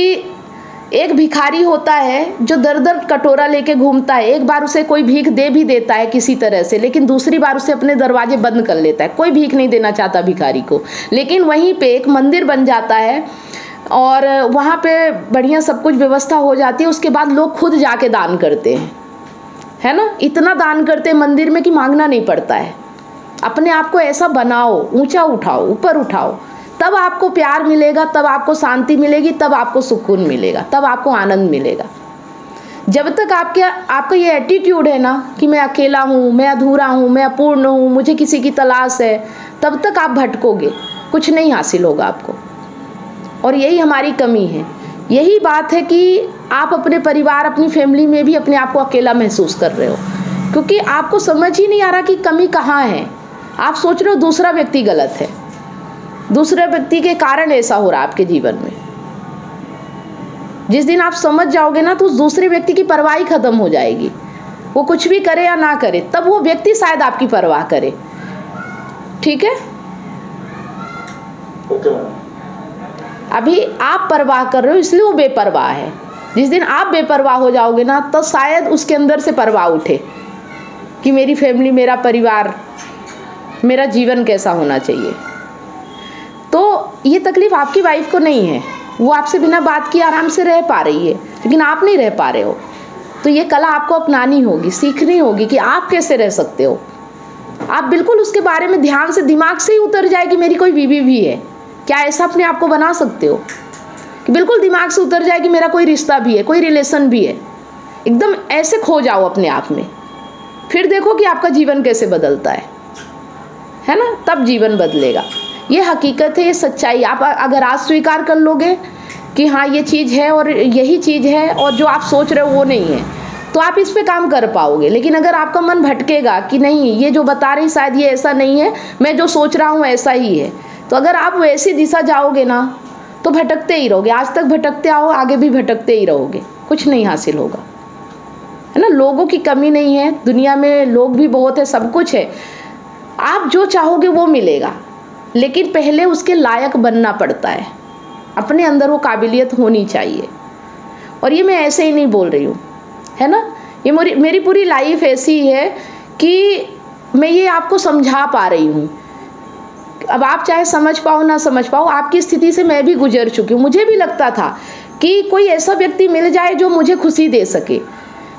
एक भिखारी होता है जो दर दर कटोरा लेके घूमता है। एक बार उसे कोई भीख दे भी देता है किसी तरह से, लेकिन दूसरी बार उसे अपने दरवाजे बंद कर लेता है। कोई भीख नहीं देना चाहता भिखारी को। लेकिन वहीं पे एक मंदिर बन जाता है और वहाँ पे बढ़िया सब कुछ व्यवस्था हो जाती है। उसके बाद लोग खुद जाके दान करते हैं, है ना। इतना दान करते हैं मंदिर में कि मांगना नहीं पड़ता है। अपने आप को ऐसा बनाओ, ऊंचा उठाओ, ऊपर उठाओ, तब आपको प्यार मिलेगा, तब आपको शांति मिलेगी, तब आपको सुकून मिलेगा, तब आपको आनंद मिलेगा। जब तक आपका ये एटीट्यूड है ना कि मैं अकेला हूँ, मैं अधूरा हूँ, मैं अपूर्ण हूँ, मुझे किसी की तलाश है, तब तक आप भटकोगे, कुछ नहीं हासिल होगा आपको। और यही हमारी कमी है। यही बात है कि आप अपने परिवार, अपनी फैमिली में भी अपने आप को अकेला महसूस कर रहे हो, क्योंकि आपको समझ ही नहीं आ रहा कि कमी कहाँ है। आप सोच रहे हो दूसरा व्यक्ति गलत है, दूसरे व्यक्ति के कारण ऐसा हो रहा है आपके जीवन में। जिस दिन आप समझ जाओगे ना तो उस दूसरे व्यक्ति की परवाह ही खत्म हो जाएगी। वो कुछ भी करे या ना करे, तब वो व्यक्ति शायद आपकी परवाह करे। ठीक है, अभी आप परवाह कर रहे हो इसलिए वो बेपरवाह है। जिस दिन आप बेपरवाह हो जाओगे ना तो शायद उसके अंदर से परवाह उठे कि मेरी फैमिली, मेरा परिवार, मेरा जीवन कैसा होना चाहिए। तो ये तकलीफ आपकी वाइफ को नहीं है, वो आपसे बिना बात किए आराम से रह पा रही है, लेकिन आप नहीं रह पा रहे हो। तो ये कला आपको अपनानी होगी, सीखनी होगी कि आप कैसे रह सकते हो। आप बिल्कुल उसके बारे में ध्यान से, दिमाग से ही उतर जाए कि मेरी कोई बीवी भी है। क्या ऐसा अपने आप को बना सकते हो कि बिल्कुल दिमाग से उतर जाए कि मेरा कोई रिश्ता भी है, कोई रिलेशन भी है। एकदम ऐसे खो जाओ अपने आप में, फिर देखो कि आपका जीवन कैसे बदलता है ना, तब जीवन बदलेगा। ये हकीकत है, ये सच्चाई। आप अगर आज स्वीकार कर लोगे कि हाँ ये चीज़ है और यही चीज़ है और जो आप सोच रहे हो वो नहीं है, तो आप इस पे काम कर पाओगे। लेकिन अगर आपका मन भटकेगा कि नहीं ये जो बता रही शायद ये ऐसा नहीं है, मैं जो सोच रहा हूँ ऐसा ही है, तो अगर आप वैसी दिशा जाओगे ना तो भटकते ही रहोगे। आज तक भटकते आओ, आगे भी भटकते ही रहोगे, कुछ नहीं हासिल होगा, है ना। लोगों की कमी नहीं है दुनिया में, लोग भी बहुत है, सब कुछ है। आप जो चाहोगे वो मिलेगा, लेकिन पहले उसके लायक बनना पड़ता है। अपने अंदर वो काबिलियत होनी चाहिए। और ये मैं ऐसे ही नहीं बोल रही हूँ, है ना। ये मेरी पूरी लाइफ ऐसी है कि मैं ये आपको समझा पा रही हूँ। अब आप चाहे समझ पाओ ना समझ पाओ, आपकी स्थिति से मैं भी गुजर चुकी हूँ। मुझे भी लगता था कि कोई ऐसा व्यक्ति मिल जाए जो मुझे खुशी दे सके,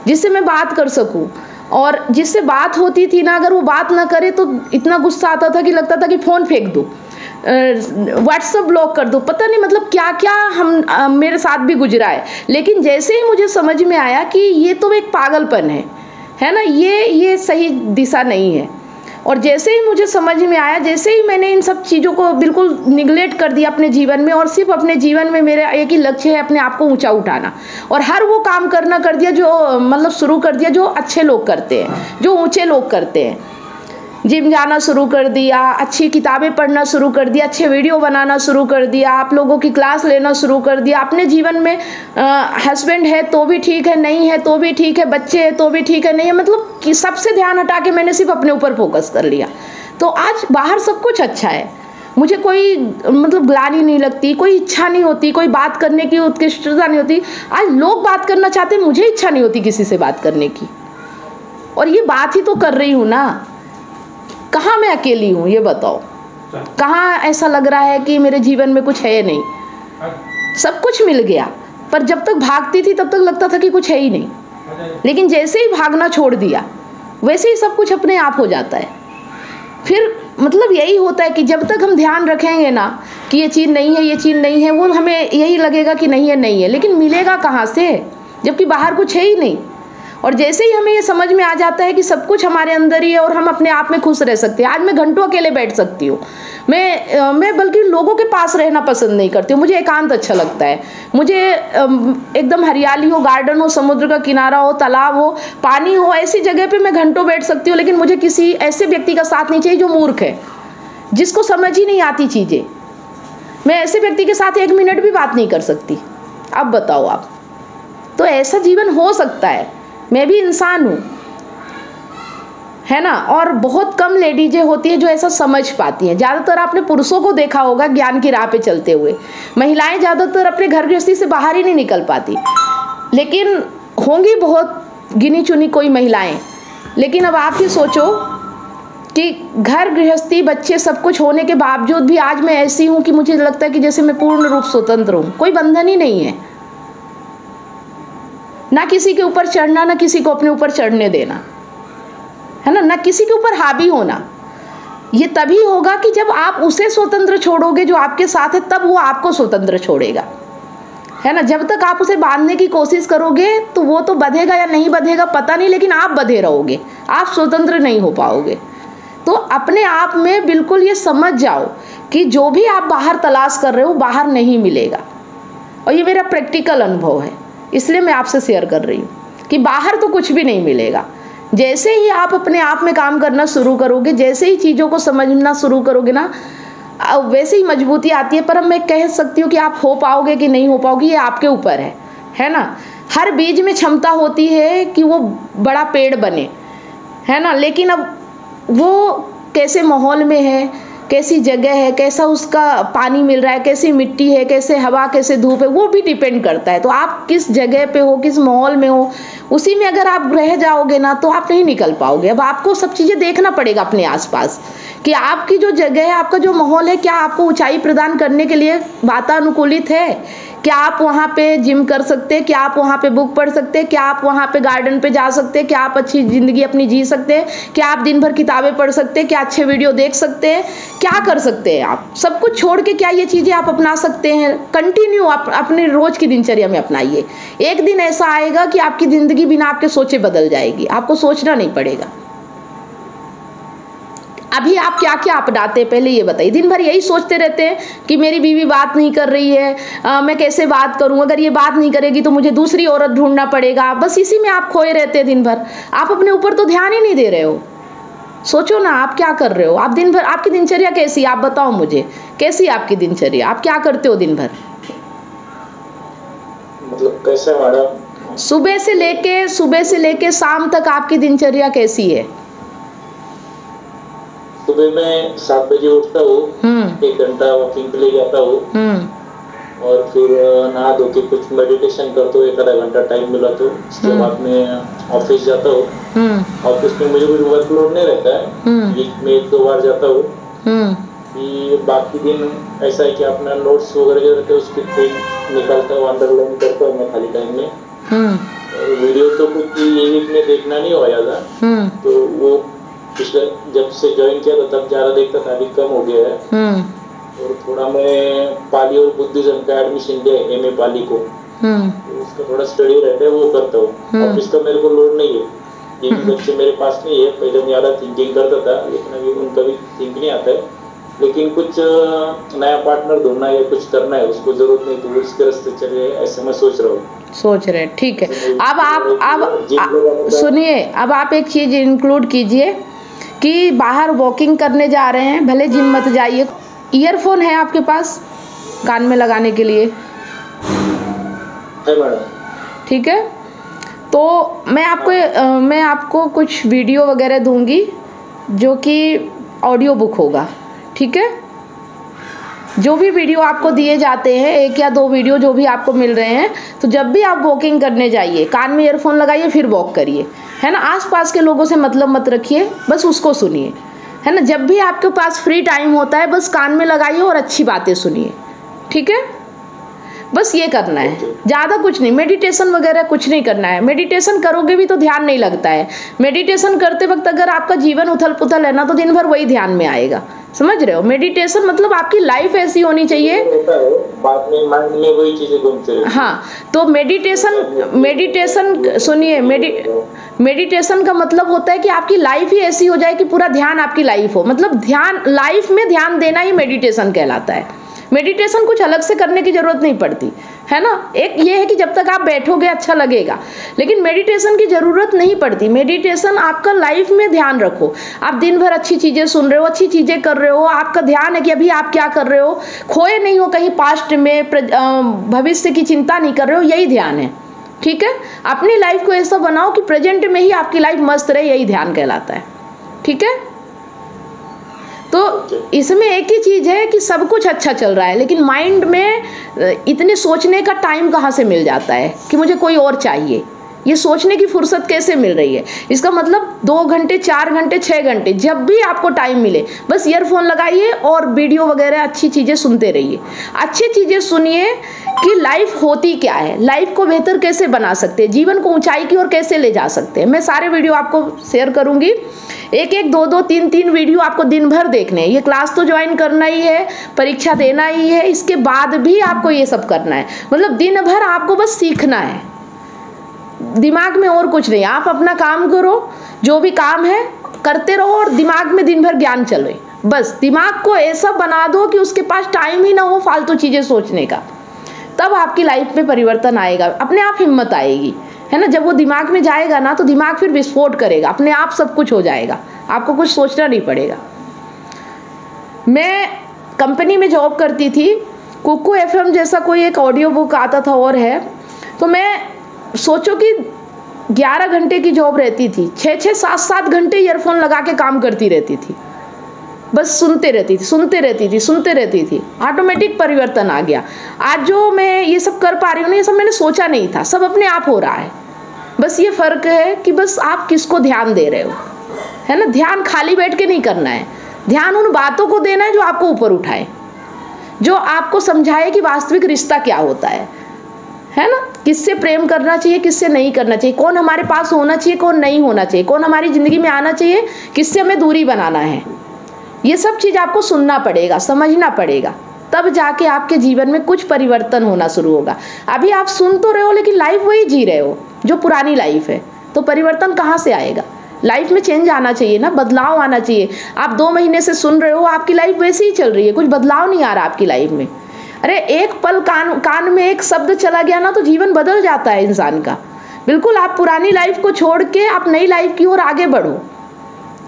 जिससे मैं बात कर सकूँ। और जिससे बात होती थी ना, अगर वो बात ना करे तो इतना गुस्सा आता था कि लगता था कि फ़ोन फेंक दूँ, व्हाट्सएप ब्लॉक कर दूँ, पता नहीं मतलब क्या क्या मेरे साथ भी गुजरा है। लेकिन जैसे ही मुझे समझ में आया कि ये तो एक पागलपन है ना, ये सही दिशा नहीं है। और जैसे ही मुझे समझ में आया, जैसे ही मैंने इन सब चीज़ों को बिल्कुल निगलेक्ट कर दिया अपने जीवन में, और सिर्फ अपने जीवन में मेरा एक ही लक्ष्य है अपने आप को ऊंचा उठाना, और हर वो काम करना कर दिया जो मतलब शुरू कर दिया जो अच्छे लोग करते हैं, जो ऊंचे लोग करते हैं। जिम जाना शुरू कर दिया, अच्छी किताबें पढ़ना शुरू कर दिया, अच्छे वीडियो बनाना शुरू कर दिया, आप लोगों की क्लास लेना शुरू कर दिया। अपने जीवन में हस्बैंड है तो भी ठीक है, नहीं है तो भी ठीक है, बच्चे हैं तो भी ठीक है, नहीं है, मतलब कि सबसे ध्यान हटा के मैंने सिर्फ अपने ऊपर फोकस कर लिया। तो आज बाहर सब कुछ अच्छा है, मुझे कोई मतलब ग्लानि नहीं लगती, कोई इच्छा नहीं होती, कोई बात करने की उत्कृष्टता नहीं होती। आज लोग बात करना चाहते हैं, मुझे इच्छा नहीं होती किसी से बात करने की। और ये बात ही तो कर रही हूँ ना, कहाँ मैं अकेली हूँ ये बताओ। कहाँ ऐसा लग रहा है कि मेरे जीवन में कुछ है नहीं, सब कुछ मिल गया। पर जब तक भागती थी तब तक लगता था कि कुछ है ही नहीं, लेकिन जैसे ही भागना छोड़ दिया वैसे ही सब कुछ अपने आप हो जाता है। फिर मतलब यही होता है कि जब तक हम ध्यान रखेंगे ना कि ये चीज़ नहीं है, ये चीज़ नहीं है, वो हमें यही लगेगा कि नहीं है नहीं है, लेकिन मिलेगा कहाँ से जबकि बाहर कुछ है ही नहीं। और जैसे ही हमें ये समझ में आ जाता है कि सब कुछ हमारे अंदर ही है और हम अपने आप में खुश रह सकते हैं। आज मैं घंटों अकेले बैठ सकती हूँ, मैं बल्कि लोगों के पास रहना पसंद नहीं करती हूँ। मुझे एकांत अच्छा लगता है, मुझे एकदम हरियाली हो, गार्डन हो, समुद्र का किनारा हो, तालाब हो, पानी हो, ऐसी जगह पे मैं घंटों बैठ सकती हूँ। लेकिन मुझे किसी ऐसे व्यक्ति का साथ नहीं चाहिए जो मूर्ख है, जिसको समझ ही नहीं आती चीज़ें। मैं ऐसे व्यक्ति के साथ 1 मिनट भी बात नहीं कर सकती। अब बताओ आप, तो ऐसा जीवन हो सकता है। मैं भी इंसान हूँ, है ना। और बहुत कम लेडीजें होती है जो ऐसा समझ पाती हैं। ज़्यादातर आपने पुरुषों को देखा होगा ज्ञान की राह पे चलते हुए, महिलाएं ज़्यादातर अपने घर गृहस्थी से बाहर ही नहीं निकल पाती। लेकिन होंगी बहुत गिनी चुनी कोई महिलाएं। लेकिन अब आप ही सोचो कि घर गृहस्थी, बच्चे, सब कुछ होने के बावजूद भी आज मैं ऐसी हूँ कि मुझे लगता है कि जैसे मैं पूर्ण रूप स्वतंत्र हूँ, कोई बंधन ही नहीं है। ना किसी के ऊपर चढ़ना, ना किसी को अपने ऊपर चढ़ने देना, है ना, ना किसी के ऊपर हावी होना। ये तभी होगा कि जब आप उसे स्वतंत्र छोड़ोगे जो आपके साथ है, तब वो आपको स्वतंत्र छोड़ेगा, है ना। जब तक आप उसे बांधने की कोशिश करोगे तो वो तो बंधेगा या नहीं बंधेगा पता नहीं, लेकिन आप बंधे रहोगे, आप स्वतंत्र नहीं हो पाओगे। तो अपने आप में बिल्कुल ये समझ जाओ कि जो भी आप बाहर तलाश कर रहे हो बाहर नहीं मिलेगा। और ये मेरा प्रैक्टिकल अनुभव है, इसलिए मैं आपसे शेयर कर रही हूँ कि बाहर तो कुछ भी नहीं मिलेगा। जैसे ही आप अपने आप में काम करना शुरू करोगे, जैसे ही चीज़ों को समझना शुरू करोगे ना, वैसे ही मजबूती आती है। पर अब मैं कह सकती हूँ कि आप हो पाओगे कि नहीं हो पाओगे ये आपके ऊपर है ना। हर बीज में क्षमता होती है कि वो बड़ा पेड़ बने, है ना, लेकिन अब वो कैसे माहौल में है, कैसी जगह है, कैसा उसका पानी मिल रहा है, कैसी मिट्टी है, कैसे हवा, कैसे धूप है, वो भी डिपेंड करता है। तो आप किस जगह पे हो, किस माहौल में हो, उसी में अगर आप रह जाओगे ना तो आप नहीं निकल पाओगे। अब आपको सब चीज़ें देखना पड़ेगा अपने आसपास कि आपकी जो जगह है, आपका जो माहौल है, क्या आपको ऊंचाई प्रदान करने के लिए वातानुकूलित है, क्या आप वहाँ पे जिम कर सकते हैं, क्या आप वहाँ पे बुक पढ़ सकते हैं, क्या आप वहाँ पे गार्डन पे जा सकते हैं, क्या आप अच्छी ज़िंदगी अपनी जी सकते हैं, क्या आप दिन भर किताबें पढ़ सकते हैं, क्या अच्छे वीडियो देख सकते हैं, क्या कर सकते हैं आप सब कुछ छोड़ के, क्या ये चीज़ें आप अपना सकते हैं। कंटिन्यू आप अपने रोज़ की दिनचर्या में अपनाइए। एक दिन ऐसा आएगा कि आपकी ज़िंदगी बिना आपके सोचे बदल जाएगी, आपको सोचना नहीं पड़ेगा। अभी आप क्या क्या अपनाते हैं पहले ये बताइए। दिन भर यही सोचते रहते हैं कि मेरी बीवी बात नहीं कर रही है, मैं कैसे बात करूं, अगर ये बात नहीं करेगी तो मुझे दूसरी औरत ढूंढना पड़ेगा। बस इसी में आप खोए रहते हैं दिन भर। आप अपने ऊपर तो ध्यान ही नहीं दे रहे हो। सोचो ना आप क्या कर रहे हो। आप दिन भर, आपकी दिनचर्या कैसी, आप बताओ मुझे, कैसी आपकी दिनचर्या, आप क्या करते हो दिन भर? मतलब कैसे मैडम? सुबह से लेके शाम तक आपकी दिनचर्या कैसी है? सुबह में 7 बजे उठता हूँ, 1 घंटा वॉकिंग के लिए जाता हूँ, और फिर नहा धो के कुछ मेडिटेशन करता हूँ, 1 आधा घंटा टाइम मिला तो। उसके बाद में ऑफिस जाता हूँ। ऑफिस में मुझे कुछ वर्कलोड नहीं रहता है, वीक में 1-2 बार जाता हूँ। बाकी दिन ऐसा है कि अपना नोट्स वगैरह जो रहते हैं उसकी प्रिंट निकालता हूँ, अंडरलाइन करता हूँ मैं खाली टाइम में। वीडियो तो कुछ ये वीक में देखना नहीं हुआ ज़्यादा, तो वो पिछले जब से ज्वाइन किया था तब ज़्यादा देखता था, अभी कम हो गया है। और थोड़ा मैं पाली और बुद्धिज्म का एडमिशन लिया है, MA पाली को, तो उसका थोड़ा स्टडी रहता है, वो करता हूँ। ऑफिस का मेरे को लोड नहीं है, ये बच्चे मेरे पास नहीं है। पहले मैं ज़्यादा थिंकिंग करता था, लेकिन अभी उनका भी थिंक नहीं आता है। लेकिन कुछ नया पार्टनर ढूंढना है या कुछ करना है, उसको जरूरत नहीं, तो उसके रास्ते चले, ऐसे मैं सोच रहा हूँ। ठीक है। अब आप सुनिए, अब आप एक चीज़ इंक्लूड कीजिए कि बाहर वॉकिंग करने जा रहे हैं, भले जिम मत जाइए, ईयरफोन है आपके पास कान में लगाने के लिए? है मैडम। ठीक है, तो मैं आपको कुछ वीडियो वगैरह दूंगी जो कि ऑडियो बुक होगा। ठीक है, जो भी वीडियो आपको दिए जाते हैं, 1 या 2 वीडियो जो भी आपको मिल रहे हैं, तो जब भी आप वॉकिंग करने जाइए कान में ईयरफोन लगाइए, फिर वॉक करिए, है ना। आसपास के लोगों से मतलब मत रखिए, बस उसको सुनिए, है ना। जब भी आपके पास फ्री टाइम होता है बस कान में लगाइए और अच्छी बातें सुनिए। ठीक है, बस ये करना है, ज़्यादा कुछ नहीं। मेडिटेशन वगैरह कुछ नहीं करना है। मेडिटेशन करोगे भी तो ध्यान नहीं लगता है। मेडिटेशन करते वक्त अगर आपका जीवन उथल पुथल है ना, तो दिन भर वही ध्यान में आएगा। समझ रहे हो? मेडिटेशन मतलब आपकी लाइफ ऐसी होनी चाहिए, बाद में माइंड में वही चीजें घूमती हैं। हाँ, तो मेडिटेशन सुनिए, मेडिटेशन का मतलब होता है कि आपकी लाइफ ही ऐसी हो जाए कि पूरा ध्यान आपकी लाइफ हो। मतलब ध्यान, लाइफ में ध्यान देना ही मेडिटेशन कहलाता है। मेडिटेशन कुछ अलग से करने की ज़रूरत नहीं पड़ती, है ना। एक ये है कि जब तक आप बैठोगे अच्छा लगेगा, लेकिन मेडिटेशन की ज़रूरत नहीं पड़ती। मेडिटेशन आपका लाइफ में ध्यान रखो। आप दिन भर अच्छी चीज़ें सुन रहे हो, अच्छी चीज़ें कर रहे हो, आपका ध्यान है कि अभी आप क्या कर रहे हो, खोए नहीं हो कहीं पास्ट में, भविष्य की चिंता नहीं कर रहे हो, यही ध्यान है। ठीक है, अपनी लाइफ को ऐसा बनाओ कि प्रेजेंट में ही आपकी लाइफ मस्त रहे, यही ध्यान कहलाता है। ठीक है, तो इसमें एक ही चीज़ है कि सब कुछ अच्छा चल रहा है, लेकिन माइंड में इतने सोचने का टाइम कहाँ से मिल जाता है कि मुझे कोई और चाहिए, ये सोचने की फुर्सत कैसे मिल रही है? इसका मतलब 2 घंटे, 4 घंटे, 6 घंटे, जब भी आपको टाइम मिले बस ईयरफोन लगाइए और वीडियो वगैरह अच्छी चीज़ें सुनते रहिए। अच्छी चीज़ें सुनिए कि लाइफ होती क्या है, लाइफ को बेहतर कैसे बना सकते हैं, जीवन को ऊंचाई की ओर कैसे ले जा सकते हैं। मैं सारे वीडियो आपको शेयर करूंगी, एक एक, 2 2, 3 3 वीडियो आपको दिन भर देखने हैं। ये क्लास तो ज्वाइन करना ही है, परीक्षा देना ही है, इसके बाद भी आपको ये सब करना है। मतलब दिन भर आपको बस सीखना है, दिमाग में और कुछ नहीं। आप अपना काम करो, जो भी काम है करते रहो और दिमाग में दिन भर ज्ञान चले। बस दिमाग को ऐसा बना दो कि उसके पास टाइम ही ना हो फालतू चीज़ें सोचने का। तब आपकी लाइफ में परिवर्तन आएगा, अपने आप हिम्मत आएगी, है ना। जब वो दिमाग में जाएगा ना तो दिमाग फिर विस्फोट करेगा, अपने आप सब कुछ हो जाएगा, आपको कुछ सोचना नहीं पड़ेगा। मैं कंपनी में जॉब करती थी, कुकू FM जैसा कोई एक ऑडियो बुक आता था और है, तो मैं सोचो कि 11 घंटे की जॉब रहती थी, 6 7 7 घंटे ईयरफोन लगा के काम करती रहती थी, बस सुनते रहती थी। ऑटोमेटिक परिवर्तन आ गया। आज जो मैं ये सब कर पा रही हूँ ना, ये सब मैंने सोचा नहीं था, सब अपने आप हो रहा है। बस ये फ़र्क है कि बस आप किसको ध्यान दे रहे हो, है ना। ध्यान खाली बैठ के नहीं करना है, ध्यान उन बातों को देना है जो आपको ऊपर उठाए, जो आपको समझाए कि वास्तविक रिश्ता क्या होता है ना। किससे प्रेम करना चाहिए, किससे नहीं करना चाहिए, कौन हमारे पास होना चाहिए, कौन नहीं होना चाहिए, कौन हमारी ज़िंदगी में आना चाहिए, किससे हमें दूरी बनाना है। ये सब चीज़ आपको सुनना पड़ेगा, समझना पड़ेगा, तब जाके आपके जीवन में कुछ परिवर्तन होना शुरू होगा। अभी आप सुन तो रहे हो लेकिन लाइफ वही जी रहे हो जो पुरानी लाइफ है, तो परिवर्तन कहाँ से आएगा? लाइफ में चेंज आना चाहिए ना, बदलाव आना चाहिए। आप 2 महीने से सुन रहे हो, आपकी लाइफ वैसे ही चल रही है, कुछ बदलाव नहीं आ रहा आपकी लाइफ में। अरे एक पल कान में एक शब्द चला गया ना तो जीवन बदल जाता है इंसान का। बिल्कुल आप पुरानी लाइफ को छोड़ के आप नई लाइफ की ओर आगे बढ़ो,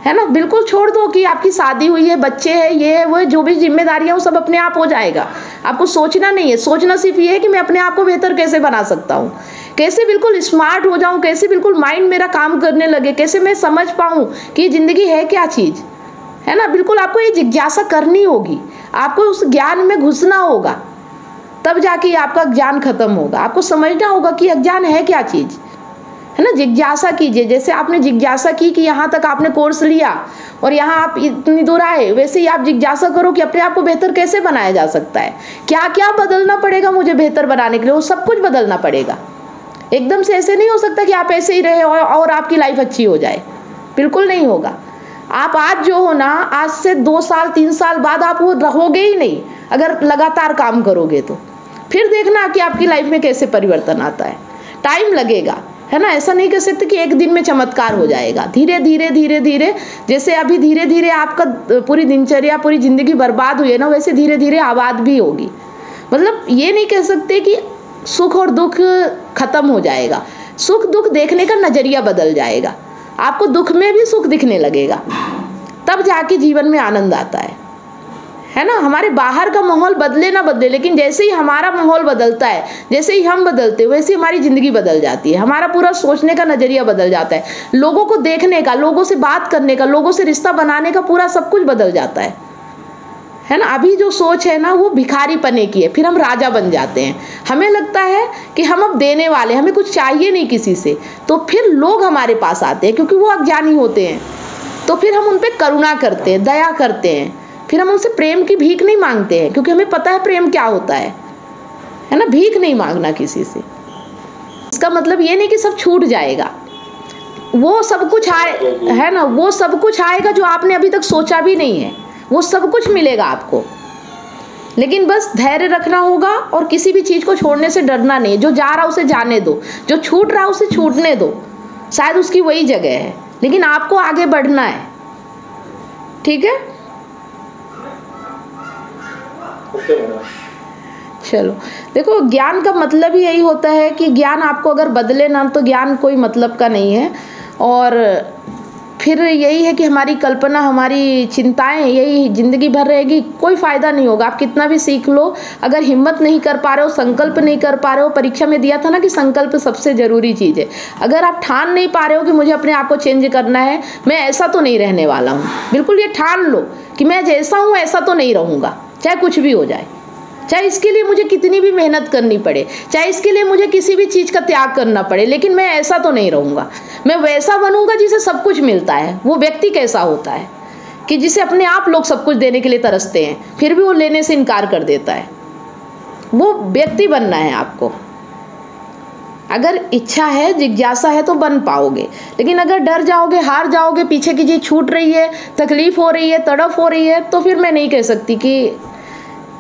है ना। बिल्कुल छोड़ दो कि आपकी शादी हुई है, बच्चे हैं, ये है वो, जो भी जिम्मेदारियां वो सब अपने आप हो जाएगा। आपको सोचना नहीं है, सोचना सिर्फ ये है कि मैं अपने आप को बेहतर कैसे बना सकता हूँ, कैसे बिल्कुल स्मार्ट हो जाऊँ, कैसे बिल्कुल माइंड मेरा काम करने लगे, कैसे मैं समझ पाऊँ कि ये ज़िंदगी है क्या चीज़, है ना। बिल्कुल आपको ये जिज्ञासा करनी होगी, आपको उस ज्ञान में घुसना होगा, तब जाके आपका ज्ञान खत्म होगा। आपको समझना होगा कि अज्ञान है क्या चीज़, है ना। जिज्ञासा कीजिए, जैसे आपने जिज्ञासा की कि यहाँ तक आपने कोर्स लिया और यहाँ आप इतनी दूर आए, वैसे ही आप जिज्ञासा करो कि अपने आप को बेहतर कैसे बनाया जा सकता है, क्या क्या बदलना पड़ेगा मुझे बेहतर बनाने के लिए। वो सब कुछ बदलना पड़ेगा, एकदम से ऐसे नहीं हो सकता कि आप ऐसे ही रहे और आपकी लाइफ अच्छी हो जाए, बिल्कुल नहीं होगा। आप आज जो हो ना, आज से 2 साल 3 साल बाद आप वो रहोगे ही नहीं अगर लगातार काम करोगे तो। फिर देखना कि आपकी लाइफ में कैसे परिवर्तन आता है, टाइम लगेगा, है ना। ऐसा नहीं कह सकते कि एक दिन में चमत्कार हो जाएगा। धीरे धीरे जैसे अभी धीरे धीरे आपका पूरी दिनचर्या, पूरी ज़िंदगी बर्बाद हुई है ना, वैसे धीरे धीरे आबाद भी होगी। मतलब ये नहीं कह सकते कि सुख और दुख खत्म हो जाएगा, सुख दुख देखने का नज़रिया बदल जाएगा, आपको दुख में भी सुख दिखने लगेगा, तब जाके जीवन में आनंद आता है ना। हमारे बाहर का माहौल बदले ना बदले, लेकिन जैसे ही हमारा माहौल बदलता है, जैसे ही हम बदलते हैं, वैसे ही हमारी ज़िंदगी बदल जाती है, हमारा पूरा सोचने का नज़रिया बदल जाता है, लोगों को देखने का, लोगों से बात करने का, लोगों से रिश्ता बनाने का पूरा सब कुछ बदल जाता है ना। अभी जो सोच है ना वो भिखारी पने की है, फिर हम राजा बन जाते हैं। हमें लगता है कि हम अब देने वाले, हमें कुछ चाहिए नहीं किसी से, तो फिर लोग हमारे पास आते हैं क्योंकि वो अज्ञानी होते हैं, तो फिर हम उन पर करुणा करते हैं, दया करते हैं, फिर हम उनसे प्रेम की भीख नहीं मांगते हैं क्योंकि हमें पता है प्रेम क्या होता है ना। भीख नहीं मांगना किसी से, इसका मतलब ये नहीं कि सब छूट जाएगा, वो सब कुछ है ना, वो सब कुछ आएगा जो आपने अभी तक सोचा भी नहीं है, वो सब कुछ मिलेगा आपको। लेकिन बस धैर्य रखना होगा और किसी भी चीज़ को छोड़ने से डरना नहीं है। जो जा रहा उसे जाने दो, जो छूट रहा उसे छूटने दो, शायद उसकी वही जगह है, लेकिन आपको आगे बढ़ना है, ठीक है। चलो देखो, ज्ञान का मतलब ही यही होता है कि ज्ञान आपको अगर बदले ना तो ज्ञान कोई मतलब का नहीं है। और फिर यही है कि हमारी कल्पना, हमारी चिंताएं यही ज़िंदगी भर रहेगी, कोई फ़ायदा नहीं होगा। आप कितना भी सीख लो, अगर हिम्मत नहीं कर पा रहे हो, संकल्प नहीं कर पा रहे हो, परीक्षा में दिया था ना कि संकल्प सबसे ज़रूरी चीज़ है। अगर आप ठान नहीं पा रहे हो कि मुझे अपने आप को चेंज करना है, मैं ऐसा तो नहीं रहने वाला हूँ, बिल्कुल ये ठान लो कि मैं जैसा हूँ ऐसा तो नहीं रहूँगा, चाहे कुछ भी हो जाए। चाहे इसके लिए मुझे कितनी भी मेहनत करनी पड़े, चाहे इसके लिए मुझे किसी भी चीज़ का त्याग करना पड़े, लेकिन मैं ऐसा तो नहीं रहूँगा। मैं वैसा बनूँगा जिसे सब कुछ मिलता है। वो व्यक्ति कैसा होता है कि जिसे अपने आप लोग सब कुछ देने के लिए तरसते हैं, फिर भी वो लेने से इनकार कर देता है। वो व्यक्ति बनना है आपको। अगर इच्छा है, जिज्ञासा है तो बन पाओगे, लेकिन अगर डर जाओगे, हार जाओगे, पीछे की चीज़ छूट रही है, तकलीफ हो रही है, तड़फ हो रही है, तो फिर मैं नहीं कह सकती कि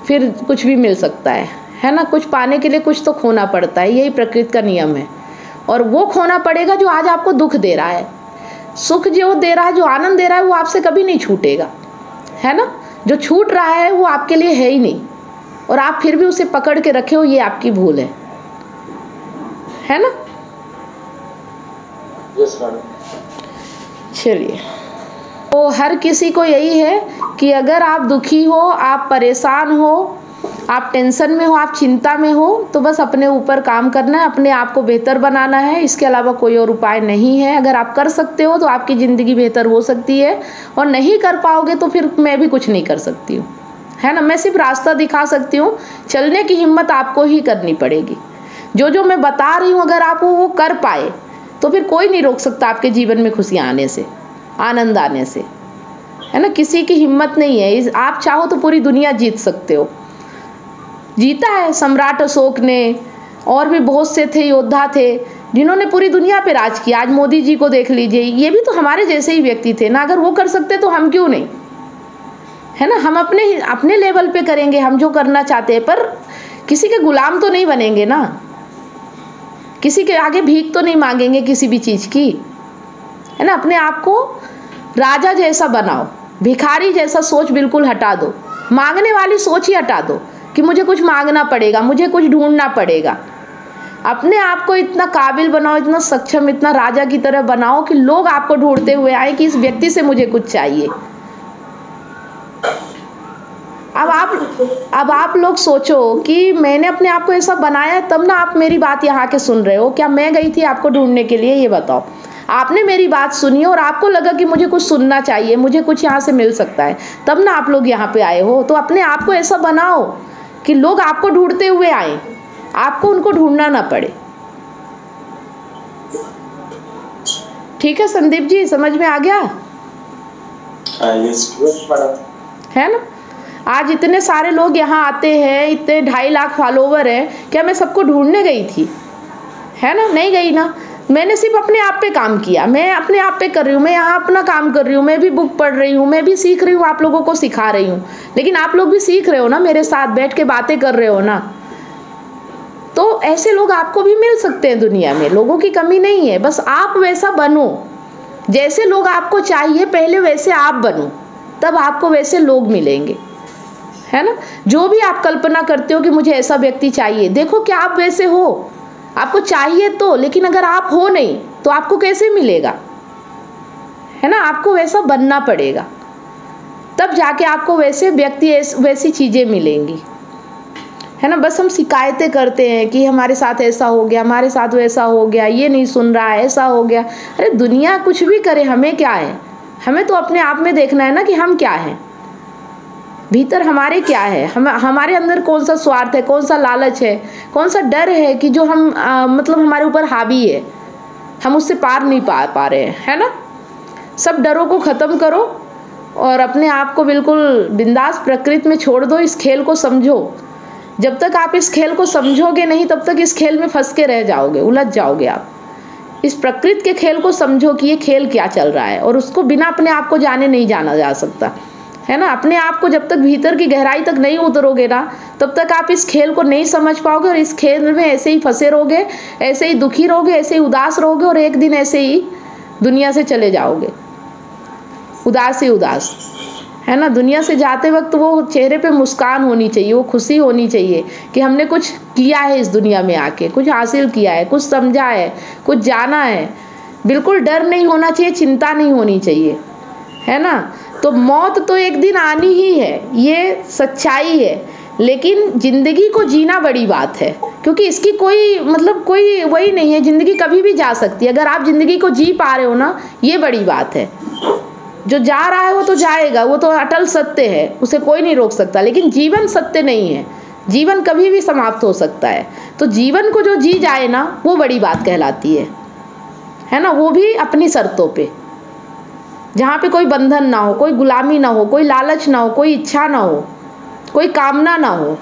फिर कुछ भी मिल सकता है ना। कुछ पाने के लिए कुछ तो खोना पड़ता है, यही प्रकृति का नियम है। और वो खोना पड़ेगा जो आज आपको दुख दे रहा है। सुख जो दे रहा है, जो आनंद दे रहा है, वो आपसे कभी नहीं छूटेगा, है ना। जो छूट रहा है वो आपके लिए है ही नहीं, और आप फिर भी उसे पकड़ के रखे हो, ये आपकी भूल है ना। चलिए, तो हर किसी को यही है कि अगर आप दुखी हो, आप परेशान हो, आप टेंशन में हो, आप चिंता में हो, तो बस अपने ऊपर काम करना है, अपने आप को बेहतर बनाना है। इसके अलावा कोई और उपाय नहीं है। अगर आप कर सकते हो तो आपकी ज़िंदगी बेहतर हो सकती है, और नहीं कर पाओगे तो फिर मैं भी कुछ नहीं कर सकती हूँ, है ना। मैं सिर्फ रास्ता दिखा सकती हूँ, चलने की हिम्मत आपको ही करनी पड़ेगी। जो मैं बता रही हूँ, अगर आप वो कर पाए तो फिर कोई नहीं रोक सकता आपके जीवन में खुशियाँ आने से, आनंद आने से, है ना। किसी की हिम्मत नहीं है। आप चाहो तो पूरी दुनिया जीत सकते हो। जीता है सम्राट अशोक ने, और भी बहुत से थे, योद्धा थे जिन्होंने पूरी दुनिया पे राज किया। आज मोदी जी को देख लीजिए, ये भी तो हमारे जैसे ही व्यक्ति थे ना। अगर वो कर सकते तो हम क्यों नहीं, है ना। हम अपने लेवल पे करेंगे हम जो करना चाहते हैं, पर किसी के गुलाम तो नहीं बनेंगे ना, किसी के आगे भीख तो नहीं मांगेंगे किसी भी चीज़ की, है ना। अपने आप को राजा जैसा बनाओ, भिखारी जैसा सोच बिल्कुल हटा दो, मांगने वाली सोच ही हटा दो कि मुझे कुछ मांगना पड़ेगा, मुझे कुछ ढूंढना पड़ेगा। अपने आप को इतना काबिल बनाओ, इतना सक्षम, इतना राजा की तरह बनाओ कि लोग आपको ढूंढते हुए आए कि इस व्यक्ति से मुझे कुछ चाहिए। अब आप लोग सोचो कि मैंने अपने आप को ऐसा बनाया तब ना आप मेरी बात यहाँ के सुन रहे हो। क्या मैं गई थी आपको ढूंढने के लिए? ये बताओ। आपने मेरी बात सुनी और आपको लगा कि मुझे कुछ सुनना चाहिए, मुझे कुछ यहाँ से मिल सकता है, तब ना आप लोग यहाँ पे आए हो। तो अपने आप को ऐसा बनाओ कि लोग आपको ढूंढते हुए आए, आपको उनको ढूंढना ना पड़े। ठीक है संदीप जी, समझ में आ गया? है ना। आज इतने सारे लोग यहाँ आते हैं, इतने 2.5 लाख फॉलोवर हैं। क्या मैं सबको ढूंढने गई थी? है ना, नहीं गई ना। मैंने सिर्फ अपने आप पे काम किया, मैं अपने आप पे कर रही हूँ। मैं यहाँ अपना काम कर रही हूँ, मैं भी बुक पढ़ रही हूँ, मैं भी सीख रही हूँ, आप लोगों को सिखा रही हूँ। लेकिन आप लोग भी सीख रहे हो ना, मेरे साथ बैठ के बातें कर रहे हो ना। तो ऐसे लोग आपको भी मिल सकते हैं दुनिया में, लोगों की कमी नहीं है। बस आप वैसा बनो, जैसे लोग आपको चाहिए पहले वैसे आप बनो, तब आपको वैसे लोग मिलेंगे, है ना। जो भी आप कल्पना करते हो कि मुझे ऐसा व्यक्ति चाहिए, देखो क्या आप वैसे हो। आपको चाहिए तो, लेकिन अगर आप हो नहीं तो आपको कैसे मिलेगा, है ना। आपको वैसा बनना पड़ेगा, तब जाके आपको वैसे व्यक्ति, वैसी चीज़ें मिलेंगी, है ना। बस हम शिकायतें करते हैं कि हमारे साथ ऐसा हो गया, हमारे साथ वैसा हो गया, ये नहीं सुन रहा है, ऐसा हो गया। अरे दुनिया कुछ भी करे, हमें क्या है। हमें तो अपने आप में देखना है ना कि हम क्या हैं, भीतर हमारे क्या है, हमारे अंदर कौन सा स्वार्थ है, कौन सा लालच है, कौन सा डर है कि जो हम मतलब हमारे ऊपर हावी है, हम उससे पार नहीं पा रहे हैं, है ना। सब डरों को ख़त्म करो और अपने आप को बिल्कुल बिंदास प्रकृति में छोड़ दो। इस खेल को समझो। जब तक आप इस खेल को समझोगे नहीं, तब तक इस खेल में फंस के रह जाओगे, उलझ जाओगे आप। इस प्रकृति के खेल को समझो कि ये खेल क्या चल रहा है, और उसको बिना अपने आप को जाने नहीं जाना जा सकता, है ना। अपने आप को जब तक भीतर की गहराई तक नहीं उतरोगे ना, तब तक आप इस खेल को नहीं समझ पाओगे, और इस खेल में ऐसे ही फंसे रहोगे, ऐसे ही दुखी रहोगे, ऐसे ही उदास रहोगे, और एक दिन ऐसे ही दुनिया से चले जाओगे, उदास ही उदास, है ना। दुनिया से जाते वक्त वो चेहरे पे मुस्कान होनी चाहिए, वो खुशी होनी चाहिए कि हमने कुछ किया है इस दुनिया में आके, कुछ हासिल किया है, कुछ समझा है, कुछ जाना है। बिल्कुल डर नहीं होना चाहिए, चिंता नहीं होनी चाहिए, है ना। तो मौत तो एक दिन आनी ही है, ये सच्चाई है, लेकिन ज़िंदगी को जीना बड़ी बात है, क्योंकि इसकी कोई मतलब कोई वही नहीं है। ज़िंदगी कभी भी जा सकती है, अगर आप ज़िंदगी को जी पा रहे हो ना, ये बड़ी बात है। जो जा रहा है वो तो जाएगा, वो तो अटल सत्य है, उसे कोई नहीं रोक सकता। लेकिन जीवन सत्य नहीं है, जीवन कभी भी समाप्त हो सकता है। तो जीवन को जो जी जाए ना, वो बड़ी बात कहलाती है ना, वो भी अपनी शर्तों पे, जहाँ पे कोई बंधन ना हो, कोई गुलामी ना हो, कोई लालच ना हो, कोई इच्छा ना हो, कोई कामना ना हो।